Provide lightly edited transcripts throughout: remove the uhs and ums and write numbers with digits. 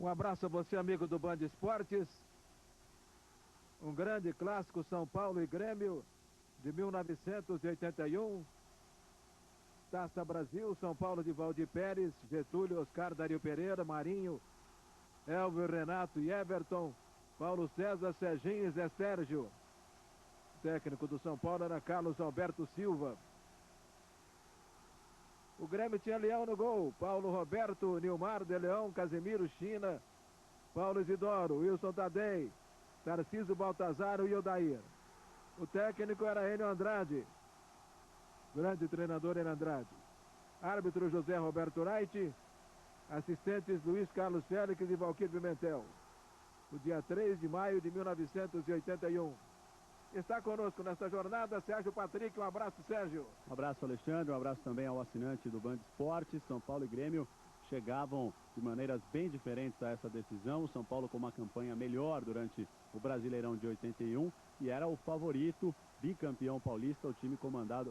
Um abraço a você, amigo do Band Esportes. Um grande clássico, São Paulo e Grêmio, de 1981. Taça Brasil, São Paulo de Valdir Pérez, Getúlio, Oscar, Dario Pereira, Marinho, Elvio, Renato e Everton, Paulo César, Serginho e Zé Sérgio. O técnico do São Paulo era Carlos Alberto Silva. O Grêmio tinha Leão no gol, Paulo Roberto, Nilmar, De Leão, Casemiro, China, Paulo Isidoro, Wilson Tadei, Tarcísio, Baltazar e Odair. O técnico era Enio Andrade. Grande treinador Enio Andrade. Árbitro José Roberto Wright. Assistentes Luiz Carlos Félix e Valquírio Pimentel. O dia 3 de maio de 1981. Está conosco nesta jornada Sérgio Patrick. Um abraço, Sérgio. Um abraço, Alexandre. Um abraço também ao assinante do Band Esportes. São Paulo e Grêmio chegavam de maneiras bem diferentes a essa decisão. O São Paulo com uma campanha melhor durante o Brasileirão de 81 e era o favorito, bicampeão paulista, o time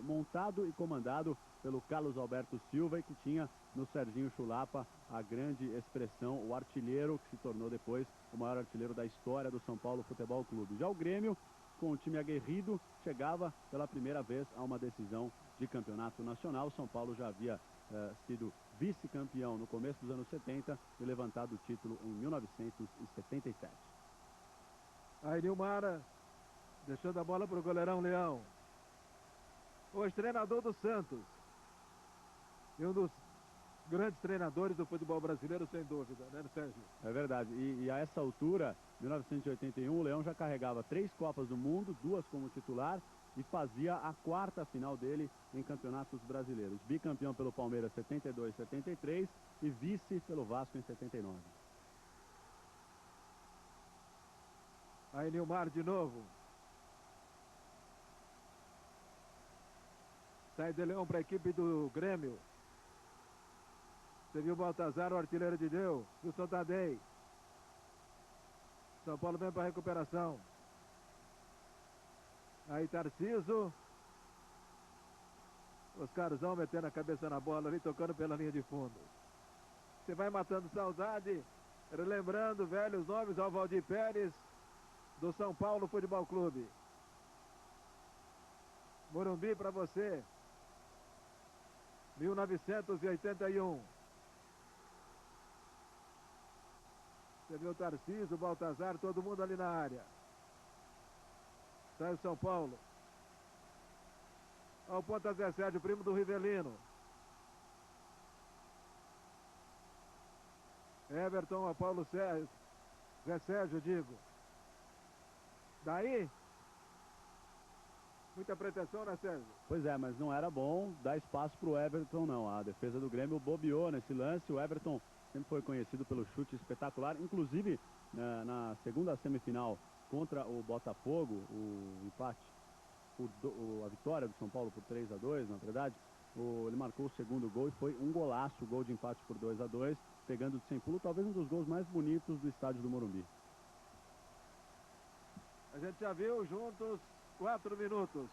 montado e comandado pelo Carlos Alberto Silva, e que tinha no Serginho Chulapa a grande expressão, o artilheiro que se tornou depois o maior artilheiro da história do São Paulo Futebol Clube. Já o Grêmio, com o time aguerrido, chegava pela primeira vez a uma decisão de campeonato nacional. São Paulo já havia sido vice-campeão no começo dos anos 70 e levantado o título em 1977. Aí Nilmar, deixando a bola para o goleirão Leão. Hoje treinador do Santos. E um dos grandes treinadores do futebol brasileiro, sem dúvida, né, Sérgio? É verdade. E a essa altura, 1981, o Leão já carregava 3 Copas do Mundo, 2 como titular, e fazia a 4ª final dele em campeonatos brasileiros. Bicampeão pelo Palmeiras 72, 73 e vice pelo Vasco em 79. Aí Nilmar de novo. Sai de Leão para a equipe do Grêmio. Você viu o Baltazar, o artilheiro de Deus. Wilson Tadei. São Paulo vem para a recuperação. Aí Tarcísio. Oscarzão metendo a cabeça na bola ali, tocando pela linha de fundo. Você vai matando saudade, relembrando velhos nomes, ao Valdir Pérez, do São Paulo Futebol Clube. Morumbi para você. 1981. Você viu o Tarcísio, o Baltazar, todo mundo ali na área. Sai o São Paulo. Ao ponta Zé Sérgio, primo do Rivelino. Everton, a Paulo Sérgio. Zé Sérgio, digo. Daí, muita pretensão, né, Sérgio? Pois é, mas não era bom dar espaço para o Everton, não. A defesa do Grêmio bobeou nesse lance. O Everton sempre foi conhecido pelo chute espetacular. Inclusive, na segunda semifinal contra o Botafogo, o empate, a vitória do São Paulo por 3-2, na verdade, ele marcou o segundo gol e foi um golaço, o gol de empate por 2-2, pegando de sem pulo, talvez um dos gols mais bonitos do estádio do Morumbi. A gente já viu juntos 4 minutos.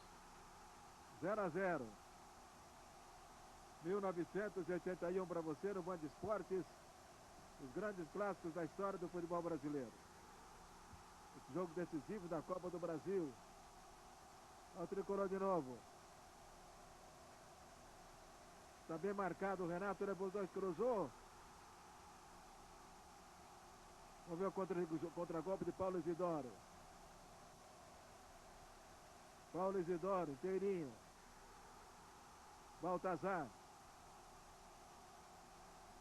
0-0. 1981 para você no Band Esportes. Os grandes clássicos da história do futebol brasileiro. Esse jogo decisivo da Copa do Brasil. Olha o tricolor de novo. Está bem marcado o Renato, levou os dois, cruzou. Vamos ver o contra-golpe de Paulo Isidoro. Paulo Isidoro, inteirinho. Baltazar.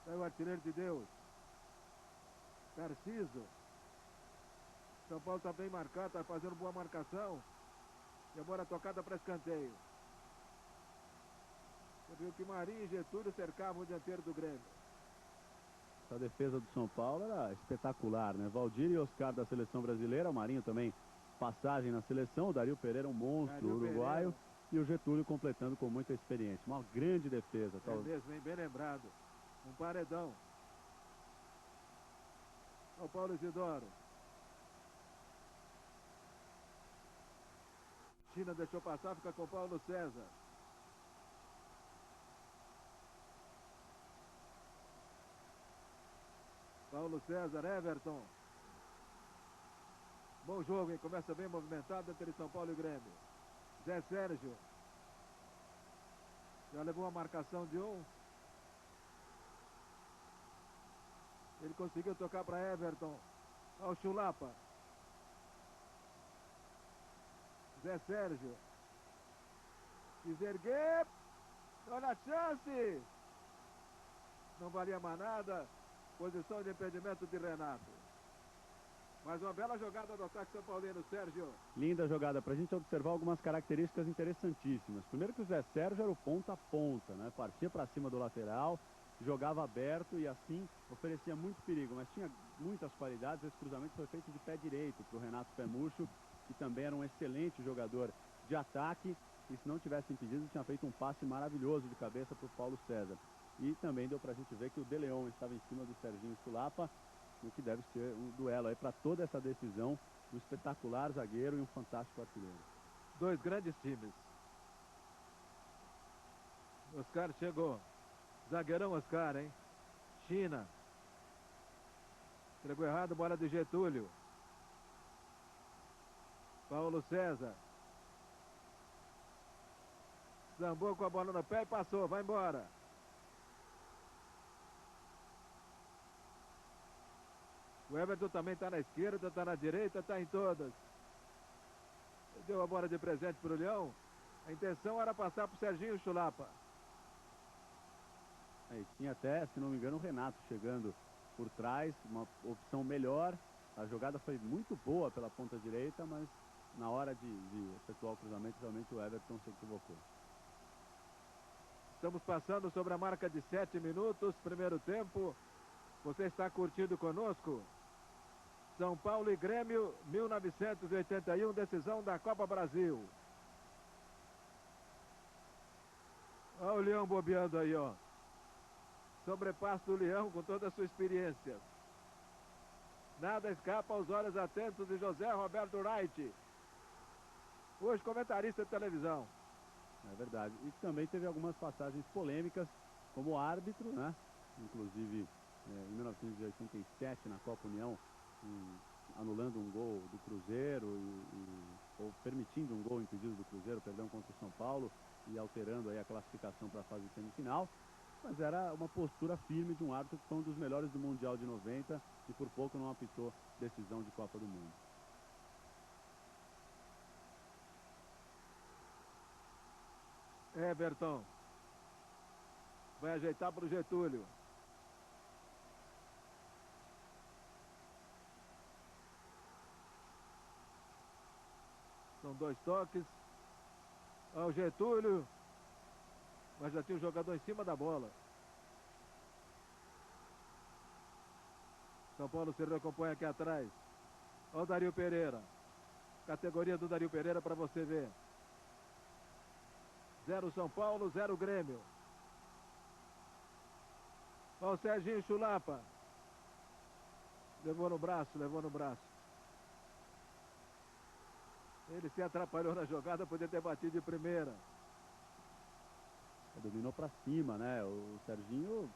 Sai o artilheiro de Deus. Tarcísio. São Paulo está bem marcado, está fazendo boa marcação. E agora a tocada para escanteio. Você viu que Marinho e Getúlio cercavam o dianteiro do Grêmio. Essa defesa do São Paulo era espetacular, né? Valdir e Oscar da seleção brasileira, o Marinho também passagem na seleção, o Dario Pereira um monstro uruguaio e o Getúlio completando com muita experiência. Uma grande defesa. É mesmo, hein? Bem lembrado. Um paredão. Olha o Paulo Isidoro. China deixou passar, fica com o Paulo César. Paulo César, Everton. Bom jogo, hein? Começa bem movimentado entre São Paulo e Grêmio. Zé Sérgio. Já levou uma marcação de um. Ele conseguiu tocar para Everton. Ao Chulapa. Zé Sérgio. Quis erguer. Olha a chance. Não valia mais nada. Posição de impedimento de Renato. Mais uma bela jogada do ataque São Paulino, Sérgio. Linda jogada, para a gente observar algumas características interessantíssimas. Primeiro que o Zé Sérgio era o ponta a ponta, né? Partia para cima do lateral, jogava aberto e assim oferecia muito perigo, mas tinha muitas qualidades. Esse cruzamento foi feito de pé direito para o Renato Pé Murcho, que também era um excelente jogador de ataque, e se não tivesse impedido, tinha feito um passe maravilhoso de cabeça para o Paulo César. E também deu para a gente ver que o De Leon estava em cima do Serginho Chulapa, no que deve ser um duelo aí para toda essa decisão, um espetacular zagueiro e um fantástico artilheiro. Dois grandes times. Oscar chegou. Zagueirão Oscar, hein? China. Entregou errado, bola de Getúlio. Paulo César. Zambou com a bola no pé e passou, vai embora. O Everton também está na esquerda, está na direita, está em todas. Deu a bola de presente para o Leão. A intenção era passar para o Serginho Chulapa. E tinha até, se não me engano, o Renato chegando por trás, uma opção melhor. A jogada foi muito boa pela ponta direita, mas na hora de efetuar o cruzamento, realmente o Everton se equivocou. Estamos passando sobre a marca de 7 minutos, primeiro tempo. Você está curtindo conosco? São Paulo e Grêmio, 1981, decisão da Copa Brasil. Olha o Leão bobeando aí, ó. Sobrepasso do Leão com toda a sua experiência. Nada escapa aos olhos atentos de José Roberto Wright, hoje comentarista de televisão. É verdade. E também teve algumas passagens polêmicas como árbitro, né? Inclusive em 1987 na Copa União, anulando um gol do Cruzeiro ou permitindo um gol impedido do Cruzeiro, perdão, contra o São Paulo, e alterando aí a classificação para a fase semifinal. Mas era uma postura firme de um árbitro que foi um dos melhores do Mundial de 90 e por pouco não apitou decisão de Copa do Mundo. Everton vai ajeitar para o Getúlio. São dois toques. Ao Getúlio. Mas já tinha o jogador em cima da bola. São Paulo se recompõe aqui atrás. Olha o Dario Pereira. Categoria do Dario Pereira para você ver. 0 São Paulo, 0 Grêmio. Olha o Serginho Chulapa. Levou no braço, levou no braço. Ele se atrapalhou na jogada, podia ter batido de primeira. Dominou para cima, né? O Serginho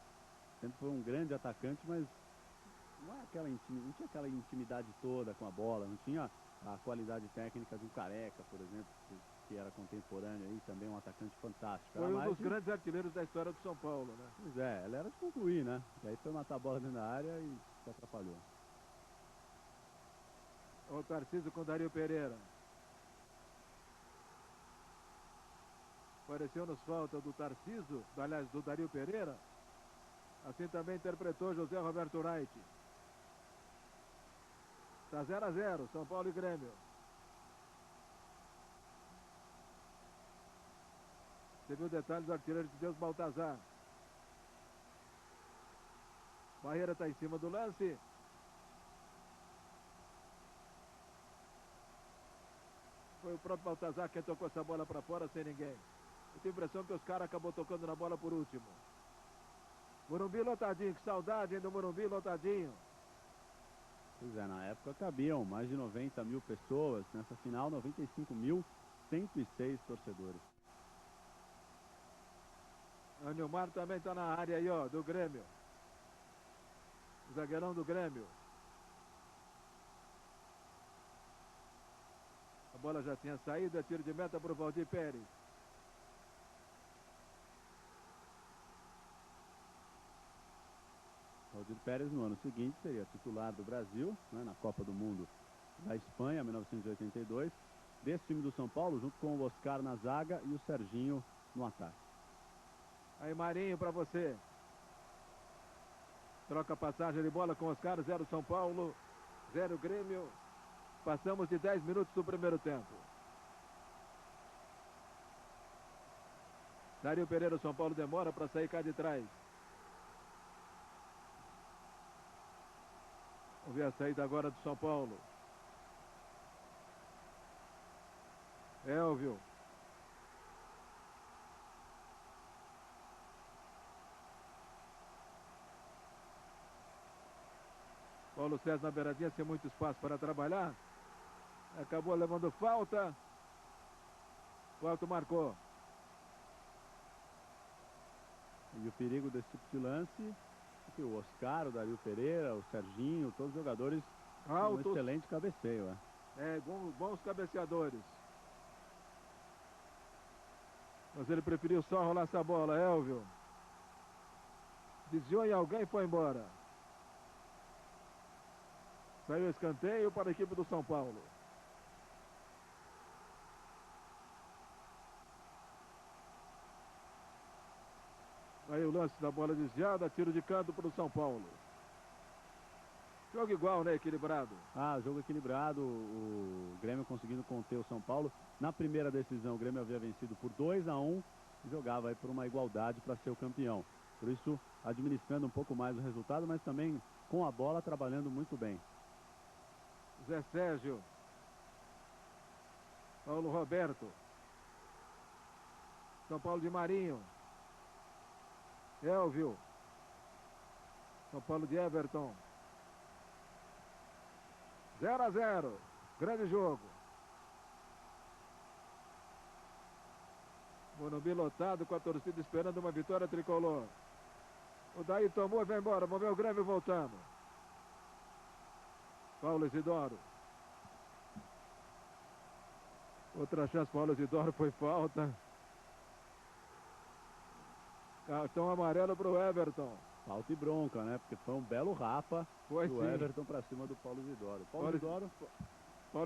sempre foi um grande atacante, mas não tinha aquela intimidade toda com a bola, não tinha a qualidade técnica de um Careca, por exemplo, que era contemporâneo aí, também um atacante fantástico. Foi um dos grandes artilheiros da história do São Paulo, né? Pois é, ela era de concluir, né? E aí foi matar a bola dentro da área e se atrapalhou. O Tarcísio com Dario Pereira. Pareceu-nos falta do Tarcísio, aliás, do Dario Pereira. Assim também interpretou José Roberto Wright. Está 0-0, São Paulo e Grêmio. Você viu o detalhe do artilheiro de Deus Baltazar. Barreira está em cima do lance. Foi o próprio Baltazar quem tocou essa bola para fora sem ninguém. Eu tenho a impressão que os caras acabou tocando na bola por último. Morumbi lotadinho, que saudade, hein, do Morumbi lotadinho. Pois é, na época cabiam mais de 90 mil pessoas. Nessa final, 95.106 torcedores. O Nilmar também está na área aí, ó, do Grêmio. o zagueirão do Grêmio. A bola já tinha saído, é tiro de meta para o Valdir Pérez. Valdir Pérez no ano seguinte seria titular do Brasil, né, na Copa do Mundo da Espanha, 1982. Desse time do São Paulo, junto com o Oscar na zaga e o Serginho no ataque. Aí Marinho para você. Troca a passagem de bola com Oscar, 0 São Paulo, 0 Grêmio. Passamos de 10 minutos do primeiro tempo. Dario Pereira, o São Paulo demora para sair cá de trás. Vamos ver a saída agora do São Paulo. Elvio. Paulo César na beiradinha, sem muito espaço para trabalhar. Acabou levando falta. O Alto marcou. E o perigo desse tipo de lance é que o Oscar, o Dario Pereira, o Serginho, todos os jogadores altos, com um excelente cabeceio. Bons cabeceadores. Mas ele preferiu só rolar essa bola, Elvio. Desviou em alguém e foi embora. Saiu o escanteio para a equipe do São Paulo. Aí o lance da bola desviada, tiro de canto para o São Paulo. Jogo igual, né? Equilibrado. Jogo equilibrado. O Grêmio conseguindo conter o São Paulo. Na primeira decisão, o Grêmio havia vencido por 2-1 e jogava aí por uma igualdade para ser o campeão. Por isso, administrando um pouco mais o resultado, mas também com a bola trabalhando muito bem. Zé Sérgio. Paulo Roberto. São Paulo de Marinho. Elvio. São Paulo de Everton. 0-0. Grande jogo. Morumbi lotado com a torcida esperando uma vitória tricolor. O Daí tomou e vai embora. Vamos ver o Grêmio voltando. Paulo Isidoro. Outra chance, Paulo Isidoro, foi falta. Cartão amarelo para o Everton. Falta e bronca, né? Porque foi um belo rapa do Everton para cima do Paulo Isidoro. Paulo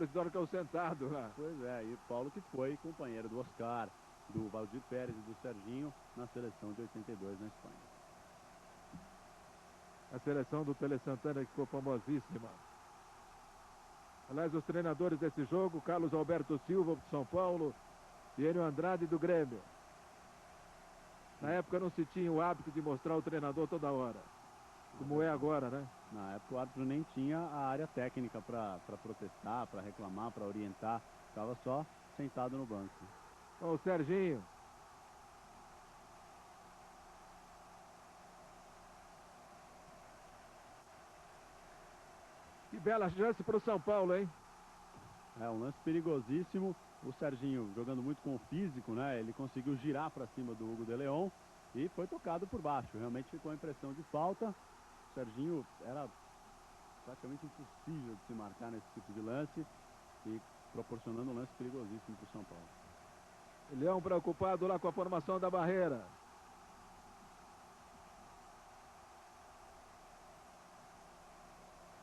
Isidoro caiu sentado lá. Pois é, e Paulo que foi companheiro do Oscar, do Valdir Pérez e do Serginho na seleção de 82 na Espanha. A seleção do Tele Santana que ficou famosíssima. Aliás, os treinadores desse jogo, Carlos Alberto Silva do São Paulo e Enio Andrade do Grêmio. Na época não se tinha o hábito de mostrar o treinador toda hora, como é agora, né? Na época o árbitro nem tinha a área técnica para protestar, para reclamar, para orientar. Estava só sentado no banco. Ó, o Serginho. Que bela chance para o São Paulo, hein? É um lance perigosíssimo. O Serginho jogando muito com o físico, né? Ele conseguiu girar para cima do Hugo de Leon e foi tocado por baixo. Realmente ficou a impressão de falta. O Serginho era praticamente impossível de se marcar nesse tipo de lance e proporcionando um lance perigosíssimo para o São Paulo. Leão preocupado lá com a formação da barreira.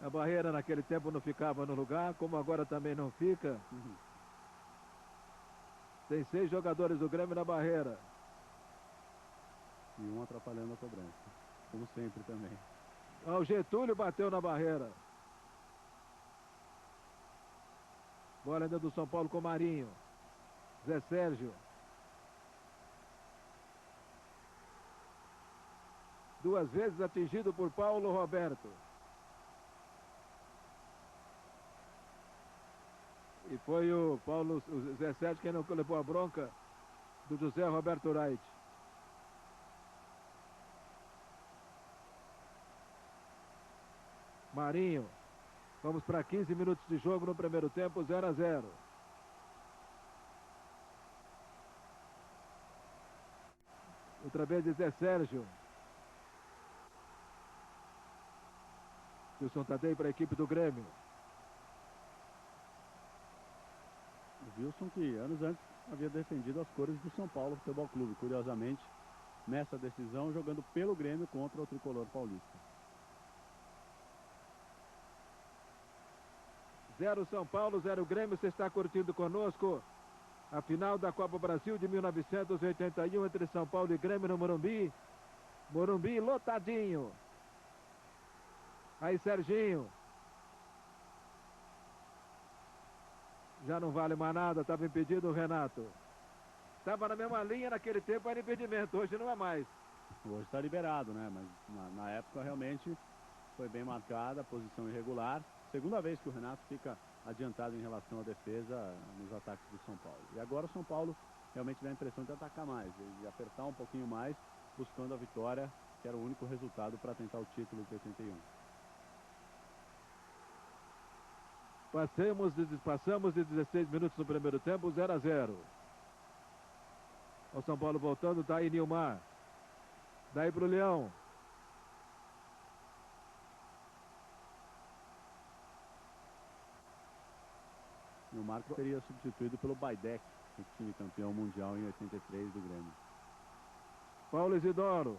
A barreira naquele tempo não ficava no lugar, como agora também não fica. Tem 6 jogadores do Grêmio na barreira. E um atrapalhando a cobrança, como sempre também. O Getúlio bateu na barreira. Bola ainda do São Paulo com Marinho. Zé Sérgio. Duas vezes atingido por Paulo Roberto. E foi o Zé Sérgio quem não levou a bronca do José Roberto Wright. Marinho. Vamos para 15 minutos de jogo no primeiro tempo, 0-0. Outra vez de Zé Sérgio. Wilson Tadei para a equipe do Grêmio. O Wilson, que anos antes havia defendido as cores do São Paulo Futebol Clube, curiosamente, nessa decisão, jogando pelo Grêmio contra o tricolor paulista. 0 São Paulo, 0 Grêmio. Você está curtindo conosco a final da Copa Brasil de 1981 entre São Paulo e Grêmio no Morumbi. Morumbi lotadinho. Aí Serginho. Já não vale mais nada, estava impedido o Renato. Estava na mesma linha naquele tempo, era impedimento, hoje não é mais. Hoje está liberado, né? Mas na época realmente foi bem marcada, posição irregular. Segunda vez que o Renato fica adiantado em relação à defesa nos ataques do São Paulo. E agora o São Paulo realmente dá a impressão de atacar mais, de apertar um pouquinho mais, buscando a vitória, que era o único resultado para tentar o título de 81. Passamos de 16 minutos no primeiro tempo, 0 a 0. O São Paulo voltando, daí Nilmar. Daí pro Leão. Nilmar que seria substituído pelo Baidec, o time campeão mundial em 83 do Grêmio. Paulo Isidoro.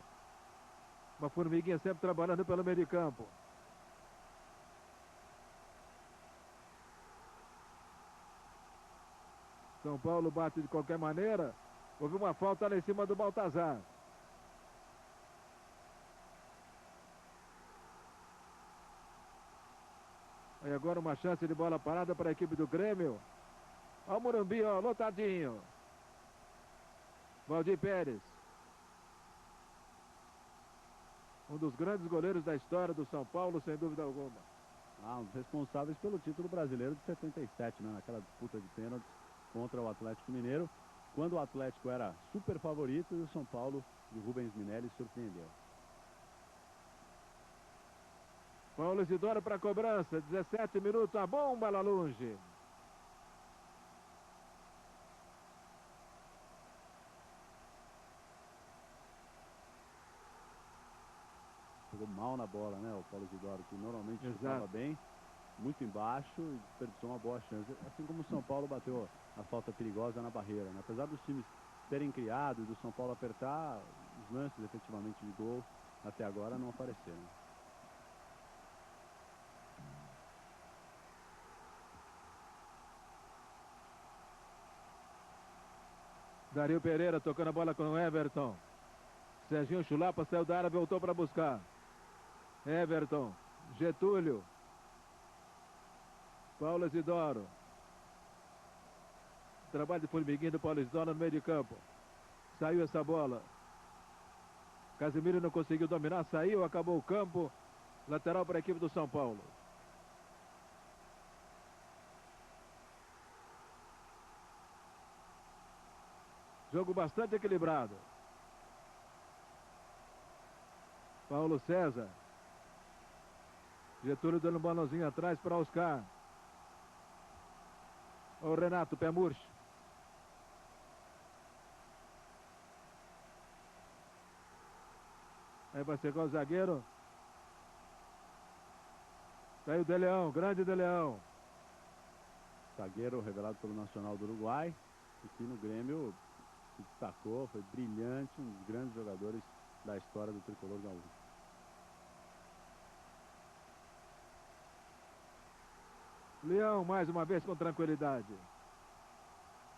Uma formiguinha sempre trabalhando pelo meio de campo. São Paulo bate de qualquer maneira. Houve uma falta lá em cima do Baltazar. Aí agora uma chance de bola parada para a equipe do Grêmio. Olha o Morumbi, ó, lotadinho. Valdir Pérez. Um dos grandes goleiros da história do São Paulo, sem dúvida alguma. Um dos responsáveis pelo título brasileiro de 77, né? Naquela disputa de pênaltis contra o Atlético Mineiro, quando o Atlético era super favorito e o São Paulo de Rubens Minelli surpreendeu. Paulo Isidoro para a cobrança, 17 minutos, a bomba lá longe. Jogou mal na bola, né, o Paulo Isidoro, que normalmente jogava bem, muito embaixo e desperdiçou uma boa chance. Assim como o São Paulo bateu a falta perigosa na barreira, né? Apesar dos times terem criado e do São Paulo apertar, os lances efetivamente de gol até agora não apareceram. Dario Pereira tocando a bola com o Everton. Serginho Chulapa saiu da área, voltou para buscar. Everton, Getúlio. Paulo Isidoro. Trabalho de formiguinha do Paulo Isidoro no meio de campo. Saiu essa bola. Casemiro não conseguiu dominar, saiu, acabou o campo. Lateral para a equipe do São Paulo. Jogo bastante equilibrado. Paulo César. Getúlio dando um balãozinho atrás para Oscar. O Renato, pé murcho. Aí vai chegar o zagueiro. Tá aí o De Leão, grande De Leão. Zagueiro revelado pelo Nacional do Uruguai. E que no Grêmio se destacou, foi brilhante, um dos grandes jogadores da história do tricolor gaúcho. Leão mais uma vez com tranquilidade.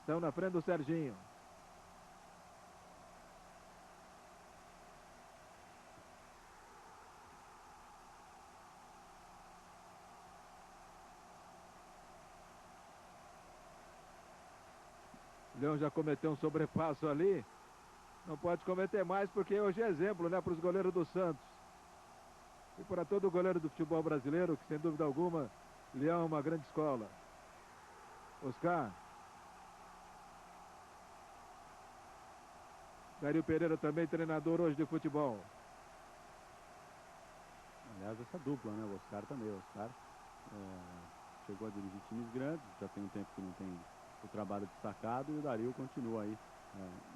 Estão na frente do Serginho. Leão já cometeu um sobrepasso ali. Não pode cometer mais porque hoje é exemplo, né, para os goleiros do Santos. E para todo goleiro do futebol brasileiro, que sem dúvida alguma, Leão é uma grande escola. Oscar. Dario Pereira também treinador hoje de futebol. Aliás, essa dupla, né? O Oscar também. O Oscar chegou a dirigir times grandes, já tem um tempo que não tem o trabalho destacado, e o Dario continua aí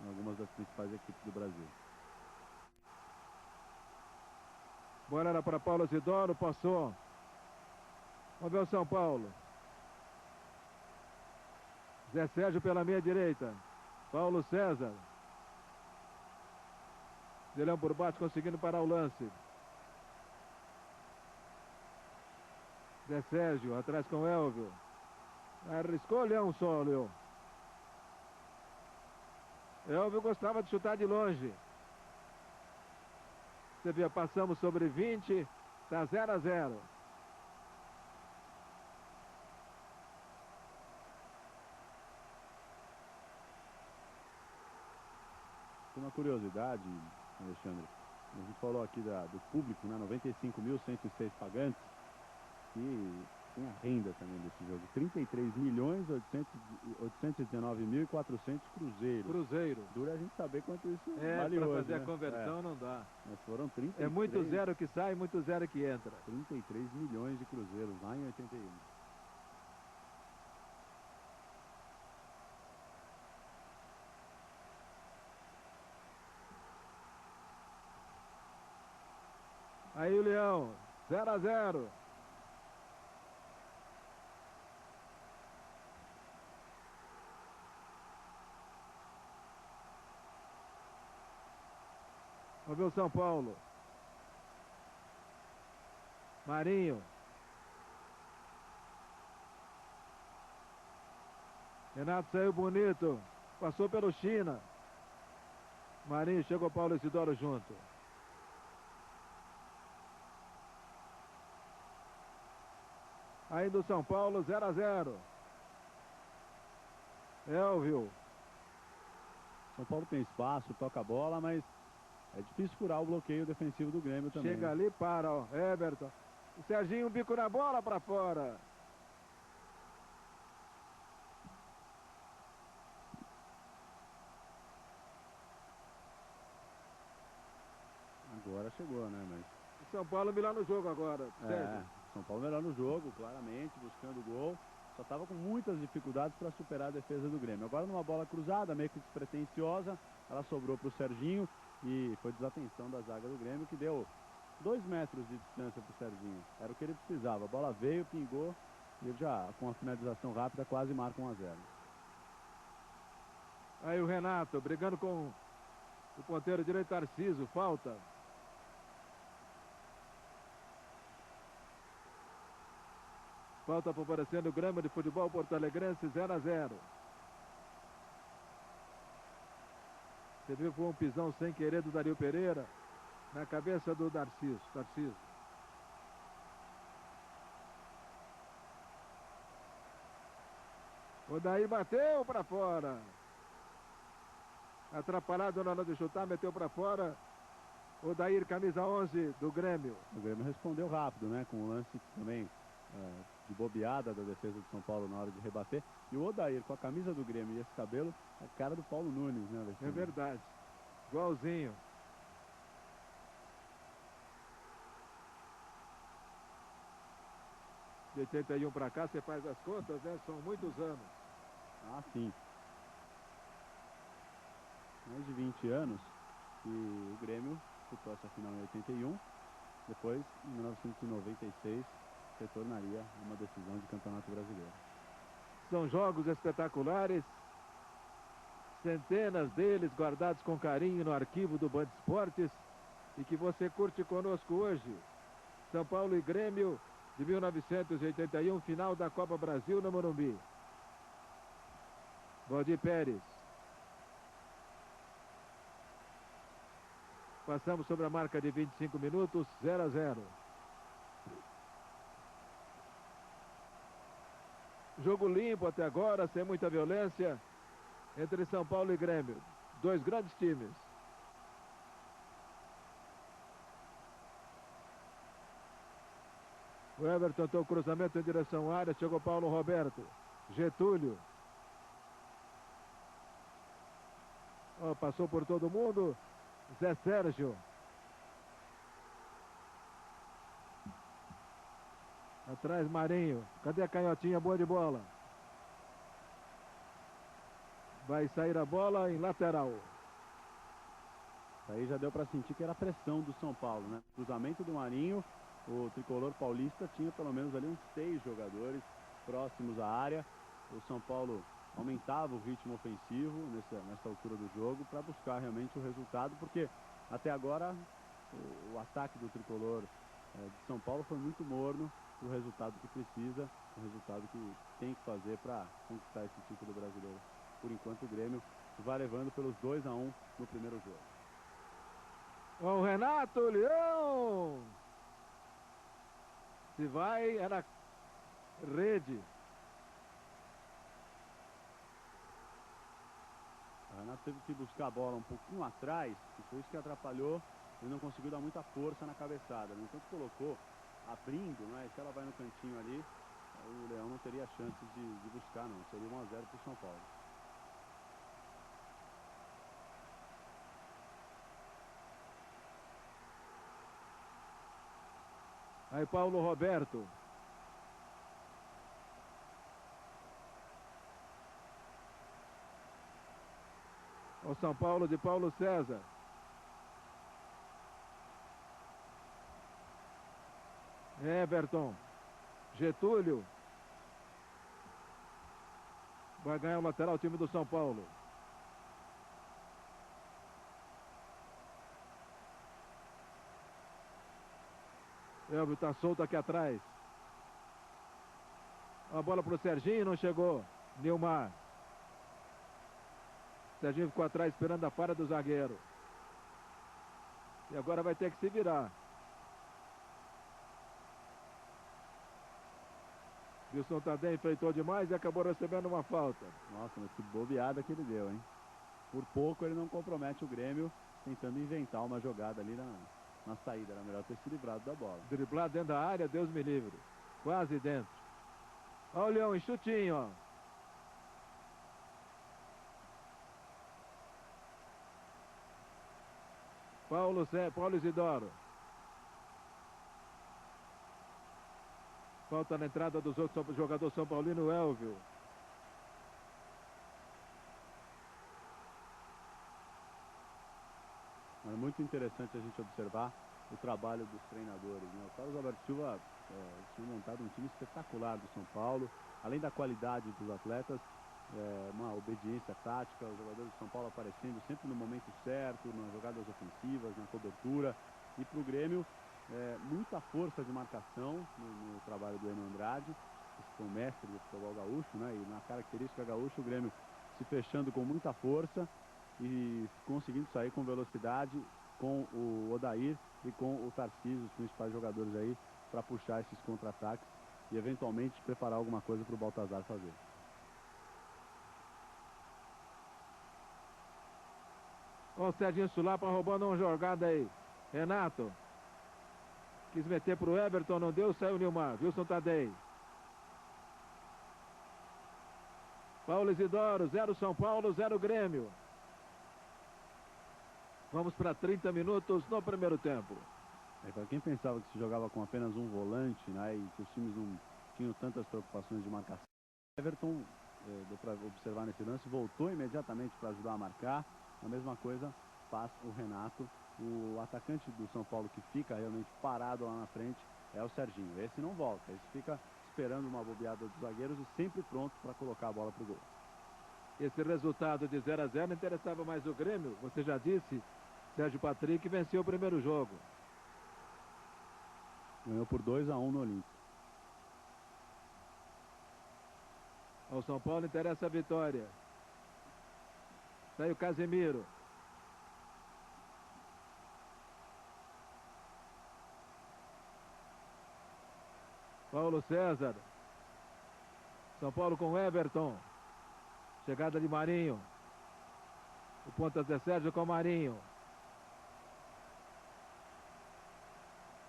em algumas das principais equipes do Brasil. Bola era para Paulo Isidoro, passou Vamos ver o São Paulo. Zé Sérgio pela meia direita. Paulo César. Zé Leão por baixo conseguindo parar o lance. Zé Sérgio atrás com Elvio. Arriscou Leão só, Leão. Elvio gostava de chutar de longe. Você vê, passamos sobre 20. Está 0-0. Tem uma curiosidade, Alexandre. A gente falou aqui do público, né? 95.106 pagantes. E tem a renda também desse jogo. 33.819.400 cruzeiros. Cruzeiro. Dura a gente saber quanto isso É, vale para hoje, fazer né? a conversão não dá. Mas foram 33. É muito zero que sai, muito zero que entra. 33 milhões de cruzeiros lá em 81. Aí o Leão, 0-0. Vamos ver o São Paulo. Marinho. Renato saiu bonito. Passou pelo China. Marinho chegou Paulo Isidoro junto. Aí do São Paulo, 0-0. Elvio. São Paulo tem espaço, toca a bola, mas é difícil furar o bloqueio defensivo do Grêmio também. Chega ali, para, ó. Everton. O Serginho, um bico na bola para fora. Agora chegou, né? Mas O São Paulo melhor no jogo agora. São Paulo melhor no jogo, claramente, buscando o gol. Só estava com muitas dificuldades para superar a defesa do Grêmio. Agora numa bola cruzada, meio que despretensiosa, ela sobrou para o Serginho e foi desatenção da zaga do Grêmio, que deu 2 metros de distância para o Serginho. Era o que ele precisava. A bola veio, pingou e ele já, com a finalização rápida, quase marca 1-0. Aí o Renato brigando com o ponteiro direito Tarcísio. Falta. Falta favorecendo o Grêmio de Futebol Porto Alegrense, 0-0. Você viu que foi um pisão sem querer do Dario Pereira na cabeça do Tarcísio. O Daí bateu para fora. Atrapalhado na hora de chutar, meteu para fora. O Daí, camisa 11 do Grêmio. O Grêmio respondeu rápido, né? Com o lance também de bobeada da defesa do São Paulo na hora de rebater. E o Odair, com a camisa do Grêmio e esse cabelo, é a cara do Paulo Nunes, né, Alexandre? É verdade. Igualzinho. De 81 para cá, você faz as contas, né? São muitos anos. Ah, sim. Mais de 20 anos. E o Grêmio disputou essa final em 81. Depois, em 1996, retornaria a uma decisão de Campeonato Brasileiro. São jogos espetaculares. Centenas deles guardados com carinho no arquivo do Band Esportes e que você curte conosco hoje. São Paulo e Grêmio de 1981, final da Copa Brasil no Morumbi. Valdir Pérez. Passamos sobre a marca de 25 minutos, 0-0. Jogo limpo até agora, sem muita violência, entre São Paulo e Grêmio. Dois grandes times. O Everton tentou o cruzamento em direção à área, chegou Paulo Roberto. Getúlio. Oh, passou por todo mundo. Zé Sérgio. Atrás Marinho. Cadê a canhotinha boa de bola? Vai sair a bola em lateral. Aí já deu para sentir que era a pressão do São Paulo, né? Cruzamento do Marinho, o tricolor paulista tinha pelo menos ali uns 6 jogadores próximos à área. O São Paulo aumentava o ritmo ofensivo nessa altura do jogo para buscar realmente o resultado, porque até agora o ataque do tricolor de São Paulo foi muito morno para o resultado que precisa, o resultado que tem que fazer para conquistar esse título brasileiro. Por enquanto o Grêmio vai levando pelos 2-1 no primeiro jogo. O Renato Leão! Se vai, era rede. O Renato teve que buscar a bola um pouquinho atrás, e foi isso que atrapalhou. Ele não conseguiu dar muita força na cabeçada. No entanto, colocou abrindo, né? Se ela vai no cantinho ali, o Leão não teria chance de buscar, não. Seria 1-0 para o São Paulo. Aí Paulo Roberto. O São Paulo de Paulo César. Everton. Getúlio. Vai ganhar o lateral, o time do São Paulo. Elvio está solto aqui atrás. A bola para o Serginho, não chegou. Nilmar. Serginho ficou atrás esperando a falha do zagueiro. E agora vai ter que se virar. Wilson Tadei enfrentou demais e acabou recebendo uma falta. Nossa, mas que bobeada que ele deu, hein? Por pouco ele não compromete o Grêmio, tentando inventar uma jogada ali na saída. Era melhor ter se livrado da bola. Driblar dentro da área, Deus me livre. Quase dentro. Olha o Leão, chutinho, ó. Paulo Isidoro. Falta na entrada dos outros jogadores São Paulino, Elvio. É muito interessante a gente observar o trabalho dos treinadores, né? O Carlos Alberto Silva tinha montado um time espetacular do São Paulo, além da qualidade dos atletas, uma obediência tática, os jogadores do São Paulo aparecendo sempre no momento certo, nas jogadas ofensivas, na cobertura. E para o Grêmio, muita força de marcação no trabalho do Enio Andrade, que foi o mestre do futebol gaúcho, né? E na característica gaúcha, o Grêmio se fechando com muita força e conseguindo sair com velocidade com o Odair e com o Tarcísio, os principais jogadores aí, para puxar esses contra-ataques e eventualmente preparar alguma coisa para o Baltazar fazer. Olha o Serginho Sulapa roubando uma jogada aí. Renato. Quis meter pro Everton, não deu, saiu o Nilmar. Wilson Tadei. Paulo Isidoro, 0 São Paulo, 0 Grêmio. Vamos para 30 minutos no primeiro tempo. Para quem pensava que se jogava com apenas um volante, né, e que os times não tinham tantas preocupações de marcação, Everton, deu para observar nesse lance, voltou imediatamente para ajudar a marcar. A mesma coisa faz o Renato. O atacante do São Paulo que fica realmente parado lá na frente é o Serginho. Esse não volta, esse fica esperando uma bobeada dos zagueiros e sempre pronto para colocar a bola para o gol. Esse resultado de 0-0 interessava mais o Grêmio. Você já disse, Sérgio Patrick venceu o primeiro jogo. Ganhou por 2-1 no Olímpico. Ao São Paulo interessa a vitória. Sai o Casemiro. Paulo César. São Paulo com Everton. Chegada de Marinho. O ponta Zé Sérgio com Marinho.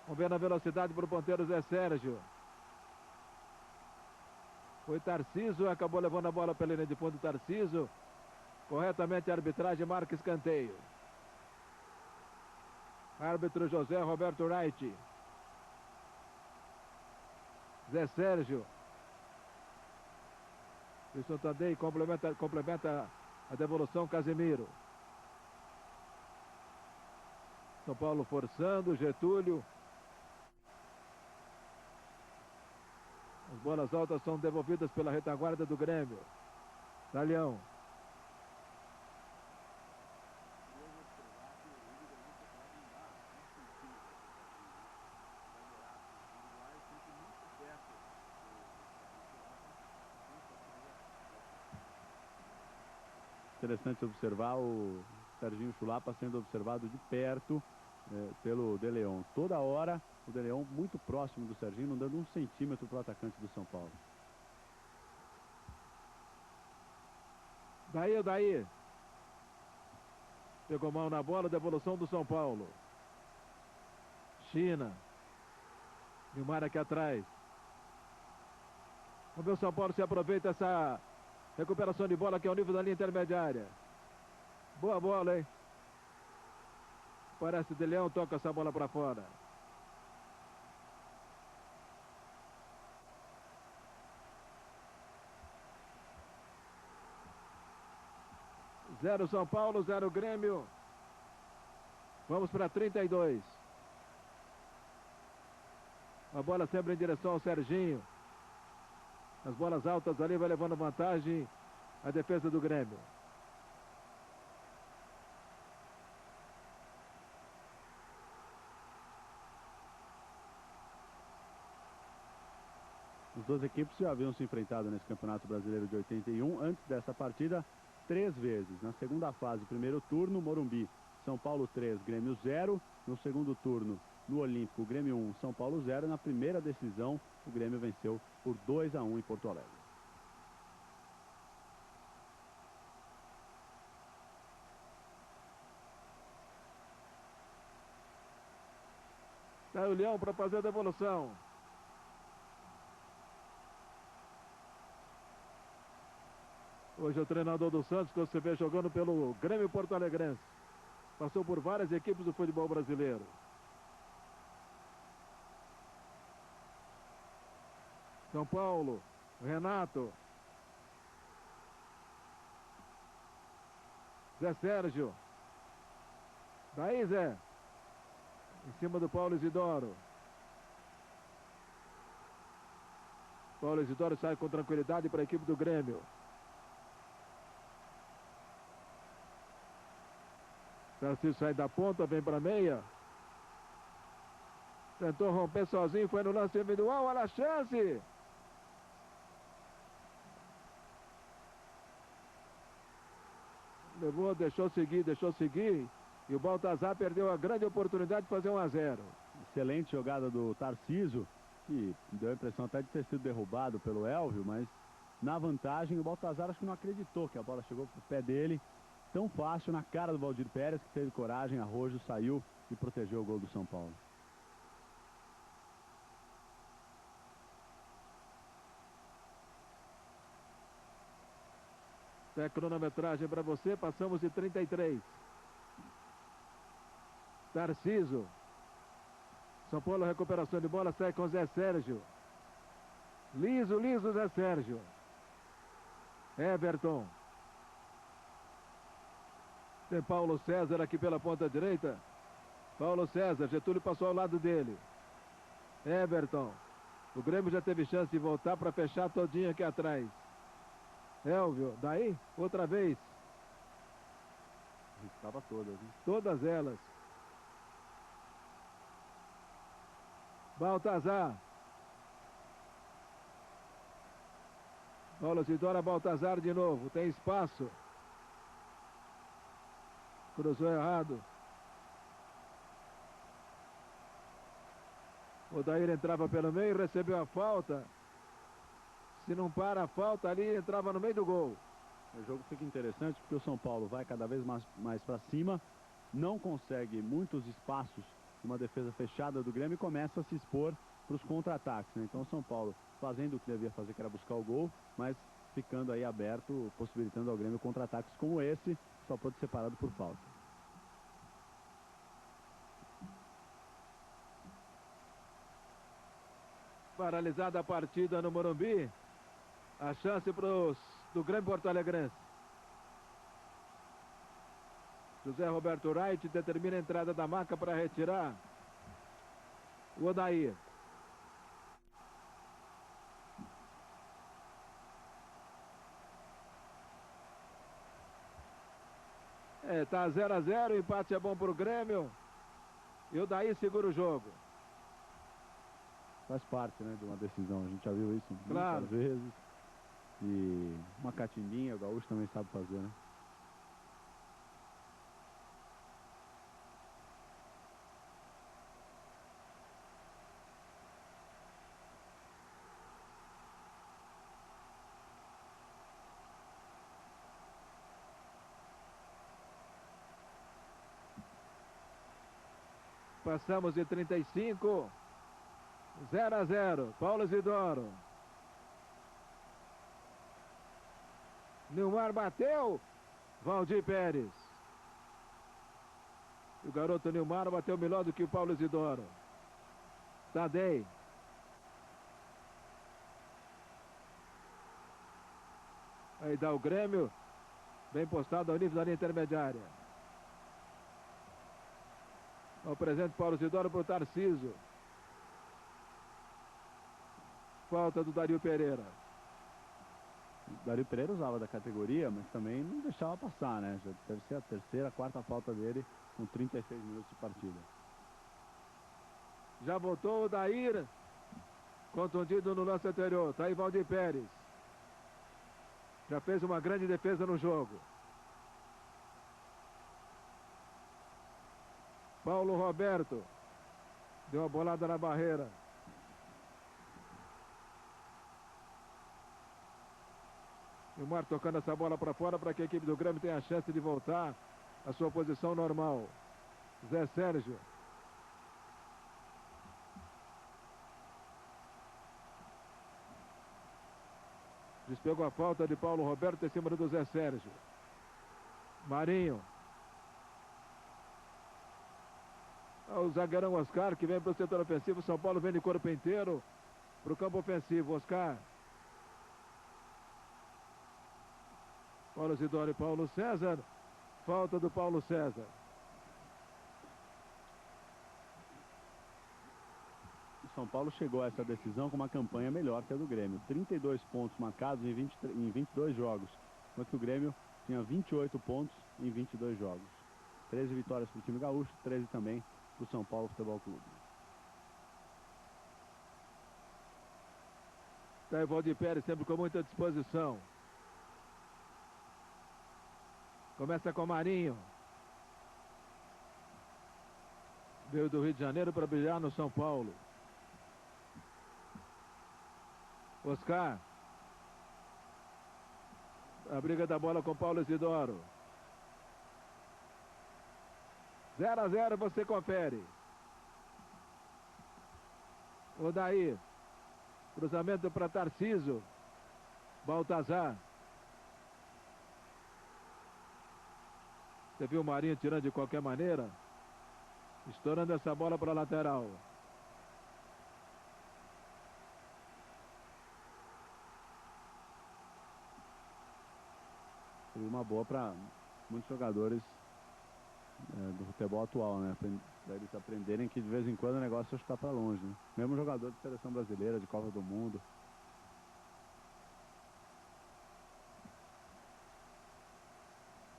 Vamos ver na velocidade para o ponteiro Zé Sérgio. Foi Tarcísio, acabou levando a bola pela linha de fundo. Tarcísio. Corretamente a arbitragem marca escanteio. Árbitro José Roberto Wright. Zé Sérgio. Wilson Tadei complementa a devolução, Casemiro. São Paulo forçando, Getúlio. bolas altas são devolvidas pela retaguarda do Grêmio. Talhão. Interessante observar o Serginho Chulapa sendo observado de perto pelo De Leon. Toda hora o De Leon muito próximo do Serginho, não dando um centímetro para o atacante do São Paulo. Daí. Pegou mal na bola, devolução do São Paulo. China. Nilmar aqui atrás. Vamos ver o São Paulo se aproveita essa recuperação de bola que é o nível da linha intermediária. Boa bola, hein? Parece De Leão, toca essa bola para fora. Zero São Paulo, 0 Grêmio. Vamos para 32. A bola sempre em direção ao Serginho. As bolas altas ali vai levando vantagem a defesa do Grêmio. As duas equipes já haviam se enfrentado nesse Campeonato Brasileiro de 81. Antes dessa partida, 3 vezes. Na segunda fase, primeiro turno, Morumbi, São Paulo 3, Grêmio 0. No segundo turno, no Olímpico, Grêmio 1, São Paulo 0. Na primeira decisão, o Grêmio venceu por 2-1 em Porto Alegre. Sai o Leão para fazer a devolução. Hoje o treinador do Santos, que você vê jogando pelo Grêmio Porto Alegrense. Passou por várias equipes do futebol brasileiro. São Paulo, Renato. Zé Sérgio. Daí, Zé. Em cima do Paulo Isidoro. Paulo Isidoro sai com tranquilidade para a equipe do Grêmio. Tarcísio sai da ponta, vem para a meia. Tentou romper sozinho, foi no lance individual, olha a chance. Levou, deixou seguir. E o Baltazar perdeu a grande oportunidade de fazer 1-0. Excelente jogada do Tarcísio, que deu a impressão até de ter sido derrubado pelo Elvio, mas na vantagem o Baltazar acho que não acreditou que a bola chegou pro pé dele tão fácil na cara do Valdir Pérez, que teve coragem, arrojo, saiu e protegeu o gol do São Paulo. Até cronometragem para você, passamos de 33. Tarcísio. São Paulo, recuperação de bola, sai com Zé Sérgio. Liso, Zé Sérgio. Everton. Tem Paulo César aqui pela ponta direita. Paulo César, Getúlio passou ao lado dele. Everton. O Grêmio já teve chance de voltar para fechar todinho aqui atrás. Elvio, daí, outra vez. Estava todas, hein? Todas elas. Baltazar. Paulo Isidoro, Baltazar de novo. Tem espaço. Cruzou errado. O Daír entrava pelo meio e recebeu a falta. Se não para a falta ali, entrava no meio do gol. O jogo fica interessante porque o São Paulo vai cada vez mais para cima, não consegue muitos espaços, uma defesa fechada do Grêmio e começa a se expor para os contra-ataques, né? Então o São Paulo fazendo o que devia fazer, que era buscar o gol, mas ficando aí aberto, possibilitando ao Grêmio contra-ataques como esse, só pode ser parado por falta. Paralisada a partida no Morumbi. A chance do Grêmio Porto Alegrense. José Roberto Wright determina a entrada da marca para retirar o Odair. Tá 0 a 0, o empate é bom pro Grêmio. E o Daí segura o jogo. Faz parte, né, de uma decisão. A gente já viu isso Claro. muitas vezes. E uma catimbinha, o Gaúcho também sabe fazer, né? Passamos de 35. 0 a 0. Paulo Isidoro. Nilmar bateu. Valdir Pérez. O garoto Nilmar bateu melhor do que o Paulo Isidoro. Tadei. Aí dá o Grêmio. Bem postado ao nível da linha intermediária. O presente Paulo Isidoro para o Tarcísio. Falta do Dario Pereira. O Dario Pereira usava da categoria, mas também não deixava passar, né? Já deve ser a terceira, quarta falta dele com 36 minutos de partida. Já voltou o Dair. Contundido no lance anterior. Tá aí Valdir Pérez. Já fez uma grande defesa no jogo. Paulo Roberto. Deu uma bolada na barreira. Nilmar tocando essa bola para fora para que a equipe do Grêmio tenha a chance de voltar à sua posição normal. Zé Sérgio. Despegou a falta de Paulo Roberto em cima do Zé Sérgio. Marinho. O zagueirão Oscar que vem para o setor ofensivo. São Paulo vem de corpo inteiro para o campo ofensivo. Oscar. Paulo Isidoro e Paulo César. Falta do Paulo César. O São Paulo chegou a essa decisão com uma campanha melhor que a do Grêmio. 32 pontos marcados em 22 jogos. Enquanto que o Grêmio tinha 28 pontos em 22 jogos. 13 vitórias para o time gaúcho, 13 também para o São Paulo Futebol Clube. Tá aí Valdir Pérez sempre com muita disposição. Começa com Marinho. Veio do Rio de Janeiro para brilhar no São Paulo. Oscar. A briga da bola com Paulo Isidoro. 0 a 0, você confere. O Daí. Cruzamento para Tarcísio. Baltazar. Você viu o Marinho tirando de qualquer maneira? Estourando essa bola para a lateral. Seria uma boa para muitos jogadores do futebol atual, né? Para eles aprenderem que de vez em quando o negócio está para longe, né? Mesmo jogador de seleção brasileira, de Copa do Mundo.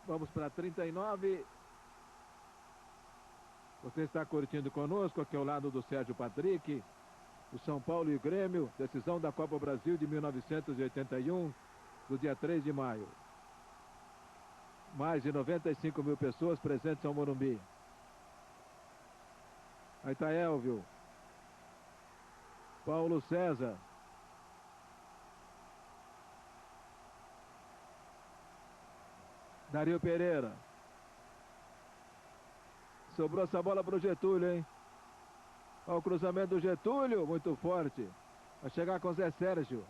Vamos para 39. Você está curtindo conosco aqui ao lado do Sérgio Patrick. O São Paulo e o Grêmio, decisão da Copa Brasil de 1981, do dia 3 de maio. Mais de 95 mil pessoas presentes ao Morumbi. Aí está Elvio. Paulo César. Dario Pereira. Sobrou essa bola para o Getúlio, hein? Olha o cruzamento do Getúlio, muito forte. Vai chegar com o Zé Sérgio.